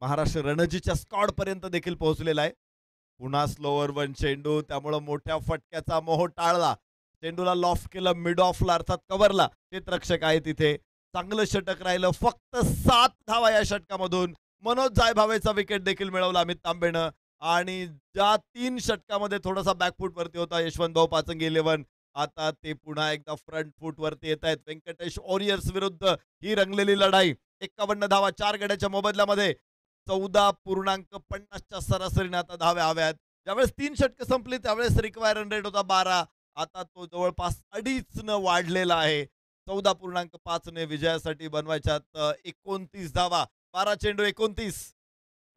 महाराष्ट्र रणजीच्या स्कॉड पर्यंत देखील पोहोचलेला आहे. पुन्हा स्लोअर वन चेंडू, त्यामुळं मोठ्या फटक्याचा मोह टाळला. चेंडूला लॉफ्ट केलं मिड ऑफला अर्थात कव्हरला. क्षेत्ररक्षक आहे तिथे. चांगलं षटक राहिलं. फक्त 7 धावा या षटकामधून. मनोज जायभावेचा विकेट देखील मिळवला अमित तांबेनं आणि ज्या 3 षटकामध्ये थोडासा बॅकफूट वरती होता यशवंत भाऊ पाचंगे 11, आता ते पुन्हा एकदा फ्रंट फूट वरती येत आहेत. व्यंकटेश वॉरियर्स विरुद्ध ही रंगलेली लढाई. 51 धावा 4 गड्याच्या मोबदल्यामध्ये. 14.50च्या सरासरीने आता धाव्या हव्यात. ज्यावेळेस 3 षटकं संपली त्यावेळेस रिक्वायर रन रेट होता 12. आता तो जवळपास 2.5 न वाढलेला आहे. 14.5 ने विजयासाठी बनवायच्यात 29 धावा. 12 चेंडू 29.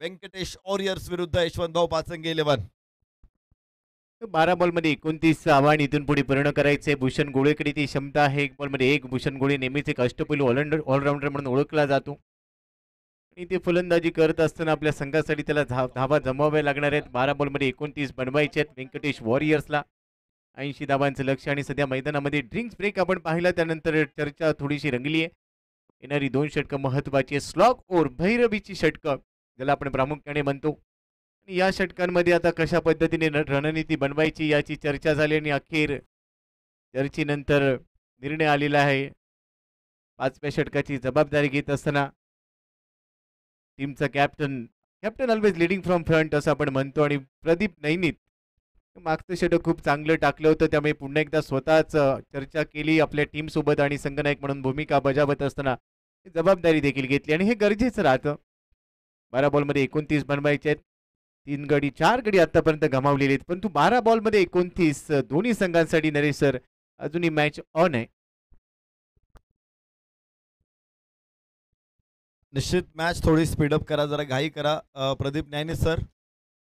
व्यंकटेश वॉरियर्स विरुद्ध यशवंत भाऊ पाचंगे 11. 12 बॉलमध्ये 29 आव्हान इथून पुढे पूर्ण करायचे. भूषण गोळेकडे ती क्षमता आहे. 1 बॉलमध्ये 1. भूषण गोळे नेहमीच एक अष्टपैलू ऑलराऊंडर म्हणून ओळखला जातो आणि ते फलंदाजी करत असताना आपल्या संघासाठी त्याला धावा जमवाव्या लागणार आहेत. 12 बॉलमध्ये 29 बनवायचे आहेत व्यंकटेश वॉरियर्सला. 80 धावांचं लक्ष आणि सध्या मैदानामध्ये ड्रिंक्स ब्रेक आपण पाहिला. त्यानंतर चर्चा थोडीशी रंगली आहे. येणारी 2 षटकं महत्त्वाची. स्लॉग ओर भैरवीची षटकं ज्याला आपण प्रामुख्याने म्हणतो. आणि या षटकांमध्ये आता कशा पद्धतीने रणनीती बनवायची याची चर्चा झाली आणि अखेर चर्चेनंतर निर्णय आलेला आहे. 5व्या षटकाची जबाबदारी घेत असताना टीमचा captain always leading from front असं आपण म्हणतो आणि प्रदीप नैनित मागचं षटक खूप चांगलं टाकलं होतं, त्यामुळे पुन्हा एकदा स्वतःच चर्चा केली आपल्या टीमसोबत आणि संघनायक म्हणून भूमिका बजावत असताना जबाबदारी देखील घेतली आणि हे गरजेचं राहतं. 12 बॉलमध्ये 29 बनवायचे आहेत. 3 गडी 4 गडी आतापर्यंत गमावलेले आहेत, परंतु 12 बॉलमध्ये 29 दोन्ही संघांसाठी नरेश सर अजूनही मॅच ऑन आहे. निश्चित मॅच थोडी स्पीडअप करा, जरा घाई करा. प्रदीप न्यायने सर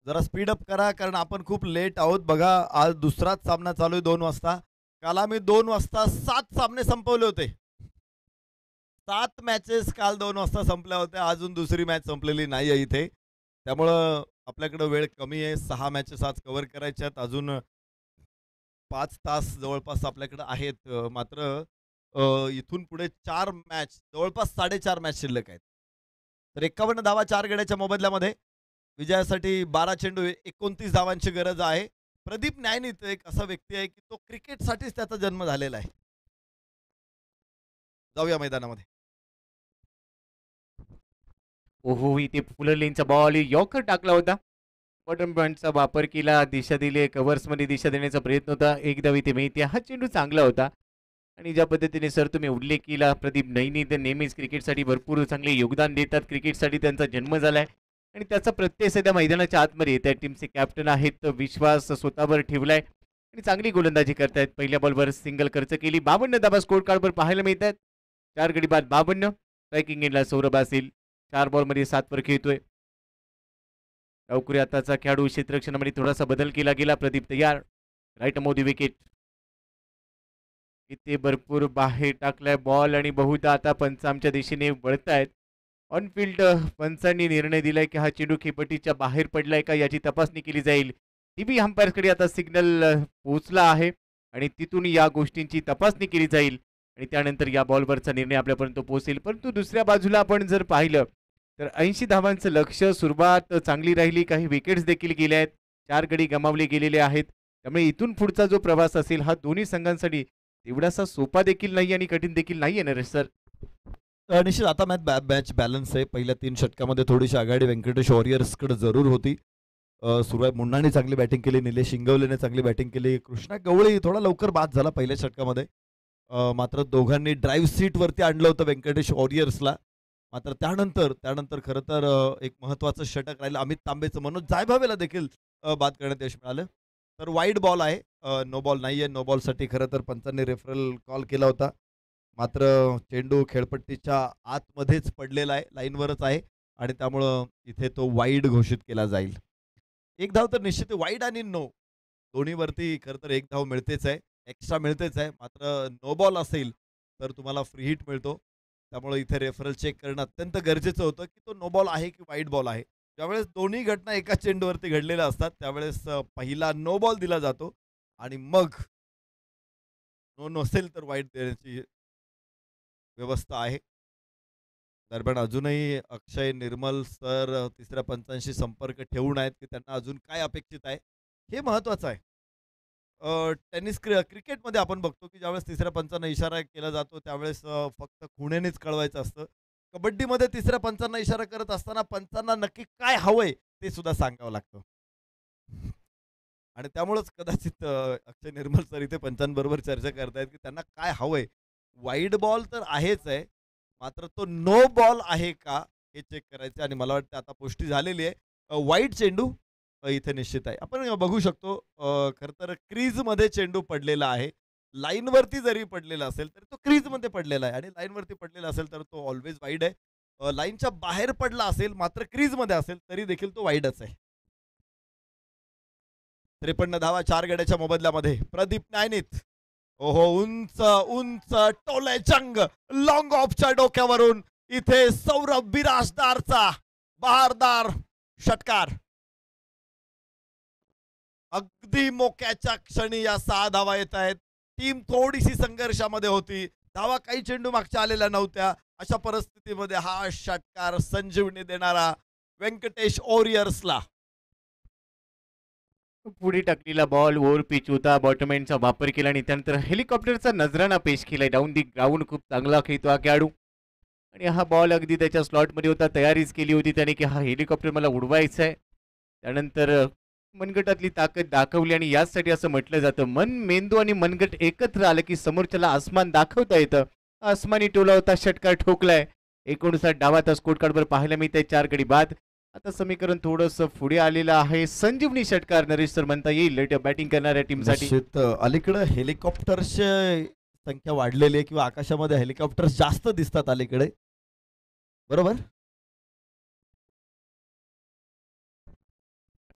जरा स्पीडअप करा, कारण आपण खूप लेट आहोत. बघा, आज दुसराच सामना चालू आहे 2 वाजता. काल आम्ही 2 वाजता 7 सामने संपवले होते. 7 मॅचेस काल 2 वाजता संपल्या होत्या. अजून दुसरी मॅच संपलेली नाही आहे इथे, त्यामुळं आपल्याकडं वेळ कमी आहे. 6 मॅचेस आज कव्हर करायच्या आहेत. अजून 5 तास जवळपास आपल्याकडं आहेत. मात्र इथून पुढे 4 मॅच, जवळपास 4.5 मॅच शिल्लक आहेत. तर 51 धावा 4 गड्याच्या मोबदल्यामध्ये विजयासाठी 12 चेंडू 29 धावांची गरज आहे. प्रदीप न्यायनी एक असा व्यक्ती आहे की तो क्रिकेटसाठीच त्याचा जन्म झालेला आहे. जाऊया मैदानामध्ये. ओहो, इथे फुलर लेनचा बॉल यॉर्कर टाकला होता. बॉटम पॉईंटचा वापर केला, दिशा दिली, कव्हर्समध्ये दिशा देण्याचा प्रयत्न होता. एक धाव इथे मिळते. हा चेंडू चांगला होता आणि ज्या पद्धतीने सर तुम्ही उल्लेख केला प्रदीप नैनी, तर नेहमीच क्रिकेटसाठी भरपूर चांगले योगदान देतात. क्रिकेटसाठी त्यांचा जन्म झालाय आणि त्याचा प्रत्यय सध्या मैदानाच्या आतमध्ये त्या टीमचे कॅप्टन आहेत, तर विश्वास स्वतःवर ठेवलाय आणि चांगली गोलंदाजी करतायत. पहिल्या बॉलवर सिंगल खर्च केली. 52 धाबा स्कोर कार्डवर पाहायला मिळत आहेत. 4 गडी बाद 52. स्ट्रायकिंग एंडला सौरभ असेल. 4 बॉलमध्ये 7 वर खेळतोय. डावकुरी आताचा खेळाडू क्षेत्ररक्षणामध्ये थोडासा बदल केला गेला. प्रदीप तयार. राईट मोदी विकेट. इथे भरपूर बाहेर टाकलाय बॉल आणि बहुधा आता पंच आमच्या दिशेने वळतायत. ऑनफिल्ड पंचांनी निर्णय दिलाय की हा चेंडू खेपटीच्या बाहेर पडलाय का याची तपासणी केली जाईल. टीव्ही अंपायरकडे आता सिग्नल पोहोचला आहे आणि तिथून या गोष्टींची तपासणी केली जाईल आणि त्यानंतर या बॉलवरचा निर्णय आपल्यापर्यंत पोहोचेल. परंतु दुसऱ्या बाजूला आपण जर पाहिलं तर 80 धावांचं लक्ष, सुरुवात चांगली राहिली. काही विकेट्स देखील गेल्या आहेत. 4 गडी गमावले गेलेले आहेत. त्यामुळे इथून पुढचा जो प्रवास असेल हा दोन्ही संघांसाठी तेवढासा सोपा देखील नाही आणि कठीण देखील नाही आहे नरेश सर. निश्चित आता मॅच बॅलन्स आहे. पहिल्या 3 षटकामध्ये थोडीशी आघाडी व्यंकटेश वॉरियर्सकडे जरूर होती. सुरुवात मुन्नाने चांगली बॅटिंग केली, निलेश शिंगवलेने चांगली बॅटिंग केली, कृष्णा गवळी थोडा लवकर बाद झाला पहिल्या षटकामध्ये. मात्र दोघांनी ड्राईव्ह सीटवरती आणलं होतं व्यंकटेश वॉरियर्सला. मात्र त्यानंतर खरं तर एक महत्त्वाचं षटक राहिलं अमित तांबेचं. मनोज जायभावेला देखील बाद करण्यात यश मिळालं. तर वाईड बॉल आहे, नो बॉल नाही आहे. नो बॉलसाठी खरं तर पंचांनी रेफरल कॉल केला होता. मात्र चेंडू खेळपट्टीच्या आतमध्येच पडलेला आहे, लाईनवरच आहे आणि त्यामुळं इथे तो वाईड घोषित केला जाईल. 1 धाव तर निश्चित वाईड आणि नो दोन्हीवरती खरं तर 1 धाव मिळतेच आहे, एक्स्ट्रा मिळतेच आहे. मात्र नो बॉल असेल तर तुम्हाला फ्री हिट मिळतो. त्यामुळे इथे रेफरल चेक करणं अत्यंत गरजेचं होतं की तो नो बॉल आहे की वाईड बॉल आहे. ज्यावेळेस दोन्ही घटना एका चेंडूवरती घडलेल्या असतात त्यावेळेस पहिला नो बॉल दिला जातो आणि मग नो नसेल तर वाईड देण्याची व्यवस्था आहे. दरम्यान अजूनही अक्षय निर्मल सर तिसऱ्या पंचांशी संपर्क ठेवून आहेत की त्यांना अजून काय अपेक्षित आहे हे महत्त्वाचं आहे. क्रिकेटमध्ये आपण बघतो की ज्यावेळेस तिसऱ्या पंचांना इशारा केला जातो त्यावेळेस फक्त खुणेनेच कळवायचं असतं. कबड्डीमध्ये तिसऱ्या पंचांना इशारा करत असताना पंचांना नक्की काय हवंय ते सुद्धा सांगावं लागतं आणि त्यामुळेच कदाचित अक्षय निर्मल सर इथे पंचांबरोबर चर्चा करतायत की त्यांना काय हवंय. वाईड बॉल तर आहेच आहे, मात्र तो नो बॉल आहे का हे चेक करायचं आणि मला वाटतं आता पुष्टी झालेली आहे. वाईड चेंडू इथे निश्चित आहे. आपण बघू शकतो खरं तर क्रीजमध्ये चेंडू पडलेला आहे. लाईनवरती जरी पडलेला असेल तर तो क्रीजमध्ये पडलेला आहे आणि लाईनवरती पडलेला असेल तर तो ऑलवेज वाईड आहे. लाईनच्या बाहेर पडला असेल मात्र क्रीजमध्ये असेल तरी देखील तो वाईडच आहे. 53 धावा 4 गड्याच्या मोबदल्यामध्ये प्रदीप नायनीत. ओहो, उंच उंच टोले जंग लॉंग ऑफच्या डोक्यावरून इथे सौरभ बिराजदारचा बहारदार षटकार. अगदी मोक्याच्या क्षणी या 6 धावा येत आहेत. टीम थोडीशी संघर्षामध्ये होती, धावा काही चेंडू मागच्या आलेल्या नव्हत्या. अशा परिस्थितीमध्ये हा षटकार संजीवनी देणारा व्यंकटेश वॉरियर्सला. पुढे टाकलेला बॉल ओव्हर पिच होता. बॉटमॅनचा वापर केला आणि त्यानंतर हेलिकॉप्टरचा नजराणा पेश केलाय. डाऊन दी ग्राउंड खूप चांगला खेळतो हा खेळाडू आणि हा बॉल अगदी त्याच्या स्लॉटमध्ये होता. तयारीच केली होती त्याने की हा हेलिकॉप्टर मला उडवायचा आहे. त्यानंतर मनगटातली ताकद दाखवली आणि याचसाठी असं म्हटलं जातं मन मेंदू आणि मनगट एकत्र आलं की समोरच्याला आसमान दाखवता येतं. आसमानी टोला होता, षटकार ठोकलाय. 59 डावाचा स्कोर कार्डवर पाहायला मिळतंय 4 गडी बाद. आता समीकरण थोडंसं पुढे आलेलं आहे. संजीवनी षटकार नरेश सर म्हणता येईल बॅटिंग करणाऱ्या टीमसाठी. निश्चित अलीकडे हेलिकॉप्टरची संख्या वाढलेली आहे किंवा आकाशामध्ये हेलिकॉप्टर्स जास्त दिसतात अलीकडे, बरोबर.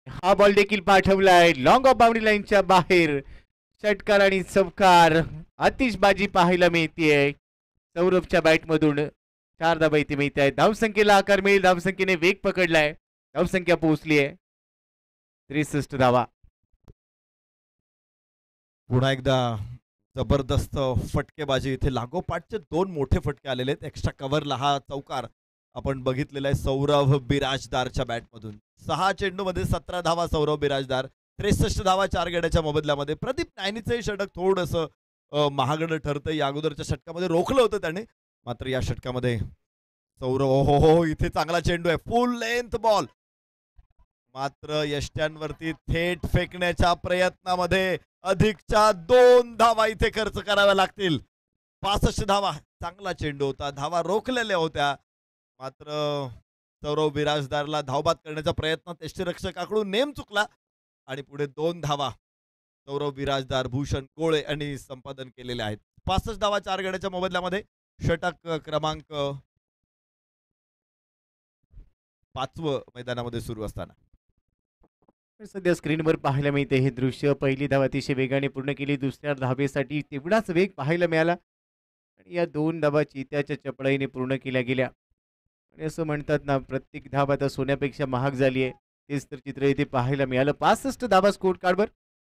हा बॉल देखील पाठवलाय लॉंग ऑफ बाउंड्री लाईनच्या बाहेर. षटकार आणि चौकार आतिषबाजी पाहायला मिळतेय. सौरभच्या बॅटमधून 4 धावा इथे मिळत आहेत. धावसंख्येला आकार मिळेल. धावसंख्येने वेग पकडलाय. धावसंख्या पोहोचली आहे 63 धावा. पुन्हा एकदा जबरदस्त फटकेबाजी इथे लागोपाठचे 2 मोठे फटके आलेले आहेत. एक्स्ट्रा कव्हरला हा चौकार आपण बघितलेला आहे सौरभ बिराजदारच्या बॅटमधून. 6 चेंडूमध्ये 17 धावा सौरभ बिराजदार, 63 धावा 4 गड्याच्या मोबदल्यामध्ये. प्रदीप नायनीचंही षटक थोडंसं महागडं ठरतं. या अगोदरच्या षटकामध्ये रोखलं होतं त्याने, मात्र या षटकामध्ये सौरभ हो इथे चांगला चेंडू आहे, फुल लेंथ बॉल, मात्र यष्ट्यांवरती थेट फेकण्याच्या प्रयत्नामध्ये अधिकच्या 2 धावा इथे खर्च कराव्या लागतील. 65 धावा, चांगला चेंडू होता, धावा रोखलेल्या होत्या, मात्र सौरभ बिराजदारला धावबाद करण्याचा प्रयत्न यष्टीरक्षकाकडून नेम चुकला आणि पुढे 2 धावा सौरभ बिराजदार, भूषण गोळे यांनी संपादन केलेले आहेत. 65 धावा 4 गड्याच्या मोबदल्यामध्ये. षटक क्रमांक 5 मैदानामध्ये सुरू असताना सध्या स्क्रीनवर पाहायला मिळते हे दृश्य. पहिली धाव अतिशय वेगाने पूर्ण केली. दुसऱ्या धावेसाठी तेवढाच वेग पाहायला मिळाला आणि या 2 धावा चित्याच्या चपळाईने पूर्ण केल्या गेल्या. आणि असं म्हणतात ना, प्रत्येक धाव आता सोन्यापेक्षा महाग झाली आहे. तेच तर चित्र इथे पाहायला मिळालं. 65 धावा स्कोर कार्डवर.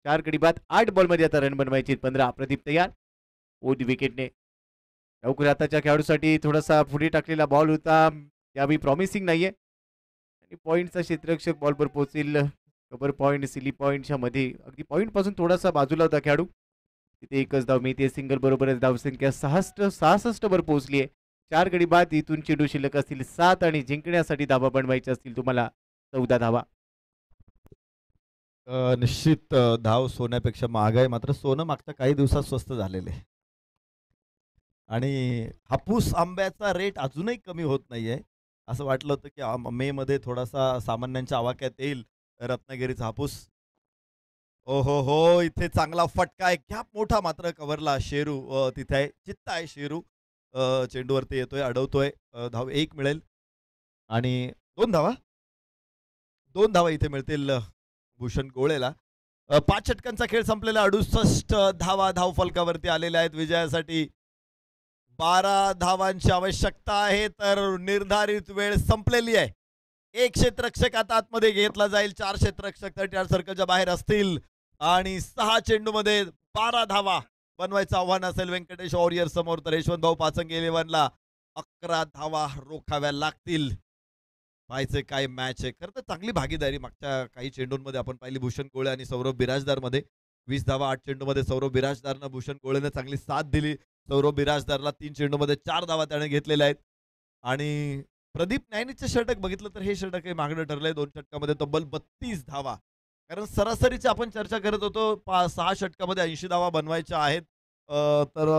4 गडी बाद. 8 बॉलमध्ये आता रन बनवायचे 15. प्रदीप तयार. ओद विकेटने लवकर आताच्या खेळाडूसाठी थोडासा पुढे टाकलेला बॉल होता, त्यावेळी प्रॉमिसिंग नाहीये आणि पॉईंटचा क्षेत्ररक्षक बॉलवर पोहोचेल. कव्हर पॉईंट सिली पॉईंटच्या मध्ये अगदी पॉईंट पासून थोडासा बाजूला होता खेळाडू. तिथे एकच धाव मिळते. सिंगल बरोबरच धावसंख्या 66 वर पोहोचली आहे. 4 गडी बाद. इथून चेंडू शिल्लक असतील 7 आणि जिंकण्यासाठी धावा बनवायच्या असतील तुम्हाला 14 धावा. निश्चित धाव सोन्यापेक्षा महाग आहे, मात्र सोनं मागच्या काही दिवसात स्वस्त झालेले आहे आणि हापूस आंब्याचा रेट अजूनही कमी होत नाहीये. असं वाटलं होतं की मे मध्ये थोडासा सामान्यांच्या आवाक्यात येईल रत्नागिरीचा हापूस. ओ हो इथे चांगला फटका आहे, गॅप मोठा, मात्र कव्हरला शेरू तिथे आहे, चित्ता आहे शेरू, चेंडूवरती येतोय, अडवतोय. धाव 1 मिळेल आणि 2 धावा इथे मिळतील भूषण गोळेला. 5 षटकांचा खेळ संपलेला. 68 धावा धाव फलकावरती आलेल्या आहेत विजयासाठी. 12 धावांची आवश्यकता आहे, तर निर्धारित वेळ संपलेली आहे. 1 क्षेत्ररक्षक आता आतमध्ये घेतला जाईल. 4 क्षेत्ररक्षक 30 सर्कलच्या बाहेर असतील आणि 6 चेंडूमध्ये 12 धावा बनवायचं आव्हान असेल व्यंकटेश वॉरियर समोर. तर यशवंत भाऊ पाचंगे 11ला 11 धावा रोखाव्या लागतील. पाहायचे काय मॅच आहे. खरं तर चांगली भागीदारी मागच्या काही चेंडूंमध्ये आपण पाहिली भूषण गोळे आणि सौरभ बिराजदार मध्ये. 20 धावा 8 चेंडूमध्ये सौरभ बिराजदारनं भूषण गोळेने चांगली साथ दिली. सौरभ बिराजदारला 3 चेंडूमध्ये 4 धावा त्याने घेतलेल्या आहेत. आणि प्रदीप नायनीचे षटक बघितलं तर हे षटक मागणं ठरलंय. 2 षटकामध्ये तब्बल 32 धावा. कारण सरासरीची आपण चर्चा करत होतो 6 षटकामध्ये 80 धावा बनवायच्या आहेत. तर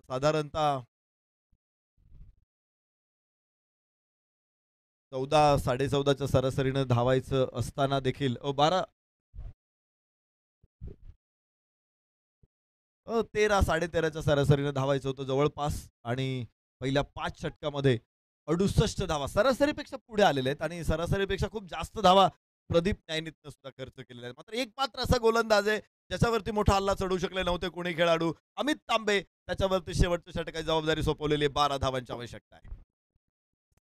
साधारणतः 14 14.5च्या सरासरीनं धावायचं असताना देखील 13 13.5च्या सरासरीनं धावायचं होतं जवळपास. आणि पहिल्या 5 षटकामध्ये 68 धावा सरासरीपेक्षा पुढे आलेले आहेत आणि सरासरीपेक्षा खूप जास्त धावा प्रदीप नायनीतनं सुद्धा खर्च केलेला आहे. मात्र एकमात्र असा गोलंदाज आहे ज्याच्यावरती मोठा हल्ला चढू शकले नव्हते कोणी खेळाडू, अमित तांबे. त्याच्यावरती शेवटच्या षटकाची जबाबदारी सोपवलेली आहे. 12 धावांची आवश्यकता आहे.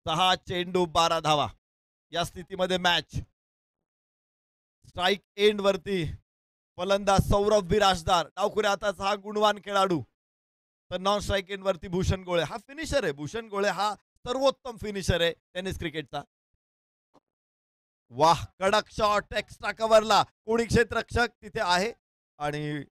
6 चेंडू 12 धावा. या स्थितीमध्ये मॅच स्ट्राईक एंड वरती फलंदाज सौरभ बिराजदार. डावखुऱ्या हाताचा हा गुणवान खेळाडू. तर नॉन स्ट्राईक एंड वरती भूषण गोळे हा फिनिशर आहे. भूषण गोळे हा सर्वोत्तम फिनिशर आहे टेनिस क्रिकेटचा. वाह, कडक शॉट एक्स्ट्रा कव्हरला. कोणी क्षेत्ररक्षक तिथे आहे आणि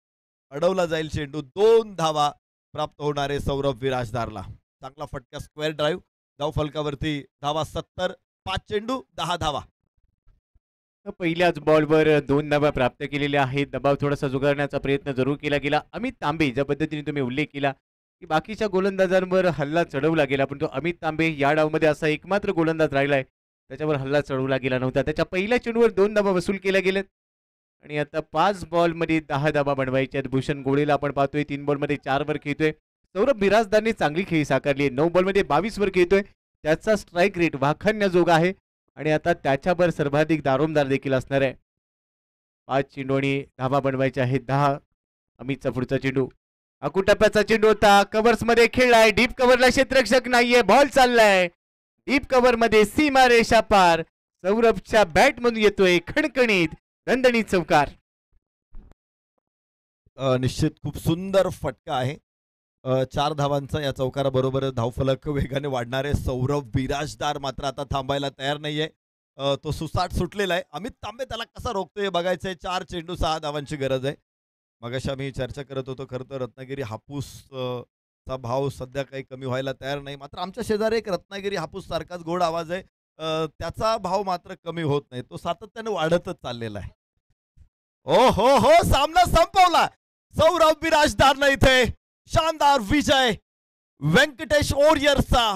अडवला जाईल चेंडू. 2 धावा प्राप्त होणारे सौरभ बिराजदारला. चांगला फटका स्क्वेअर ड्राईव्ह. धाव फलकावरती धावा 70. 5 चेंडू 10 धावा. पहिल्याच बॉलवर 2 धावा प्राप्त केलेल्या आहेत. दबाव थोडासा झुगारण्याचा प्रयत्न जरूर केला गेला. अमित तांबे ज्या पद्धतीने तुम्ही उल्लेख केला की बाकीच्या गोलंदाजांवर हल्ला चढवला गेला, परंतु अमित तांबे या डावमध्ये असा एकमात्र गोलंदाज राहिलाय त्याच्यावर हल्ला चढवला गेला नव्हता. त्याच्या पहिल्या चेंडूवर 2 धावा वसूल केल्या गेल्यात आणि आता 5 बॉलमध्ये 10 धावा बनवायच्या आहेत. भूषण गोळेला आपण पाहतोय 3 बॉलमध्ये 4 वर खेळतोय. सौरभ बिराजदारने चांगली खेळी साकारली आहे. 9 बॉलमध्ये 22 वर खेळतोय. त्याचा स्ट्राईक रेट वाखाणण्याजोगा आहे आणि आता त्याच्यावर सर्वाधिक दारोमदार देखील असणार आहे. 5 चेंडू आणि धावा बनवायच्या आहेत 10. अमितचा पुढचा चेंडू अकुटप्प्याचा चेंडू होता. कव्हर्स मध्ये खेळलाय. डीप कव्हरला क्षेत्ररक्षक नाहीये. बॉल चाललाय डीप कव्हर मध्ये सीमा रेषा पार. सौरभच्या बॅट मधून येतोय खणखणीत दणदणीत चौकार. निश्चित खूप सुंदर फटका आहे. 4 धावांचा या चौकाराबरोबर धावफलक वेगाने वाढणारे सौरभ बिराजदार मात्र आता थांबायला तयार नाहीये. तो सुसाट सुटलेला आहे. अमित तांबे त्याला कसा रोखतोय बघायचंय. 4 चेंडू 6 धावांची गरज आहे. मगाशी आम्ही चर्चा करत होतो खरं तर रत्नागिरी हापूस चा भाव सध्या काही कमी व्हायला तयार नाही. मात्र आमच्या शेजारी एक रत्नागिरी हापूस सारखाच गोड आवाज आहे. त्याचा भाव मात्र कमी होत नाही. तो सातत्याने वाढतच चाललेला आहे. ओ हो सामना संपवला. सौरभ बिराजदारनं इथे शानदार विजय व्यंकटेश ओरियर्सचा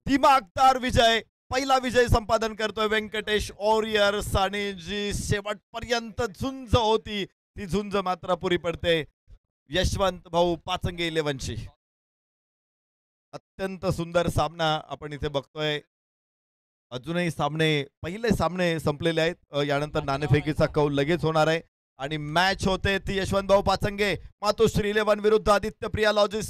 दिमागदार विजय. पहिला विजय संपादन करतोय व्यंकटेश ओरियर्स आणि जी शेवटपर्यंत झुंज होती ती झुंज मात्र पुरी पडते यशवंत भाऊ पाचंगे 11ची. अत्यंत सुंदर सामना आपण इथे बघतोय. अजूनही पहिले सामने संपलेले आहेत. यानंतर नाणेफेकीचा कौल लगेच होणार आहे आणि मॅच होते ती यशवंत भाऊ पाचंगे मातोश्री 11 विरुद्ध आदित्य प्रिया लॉजिस्टिक्स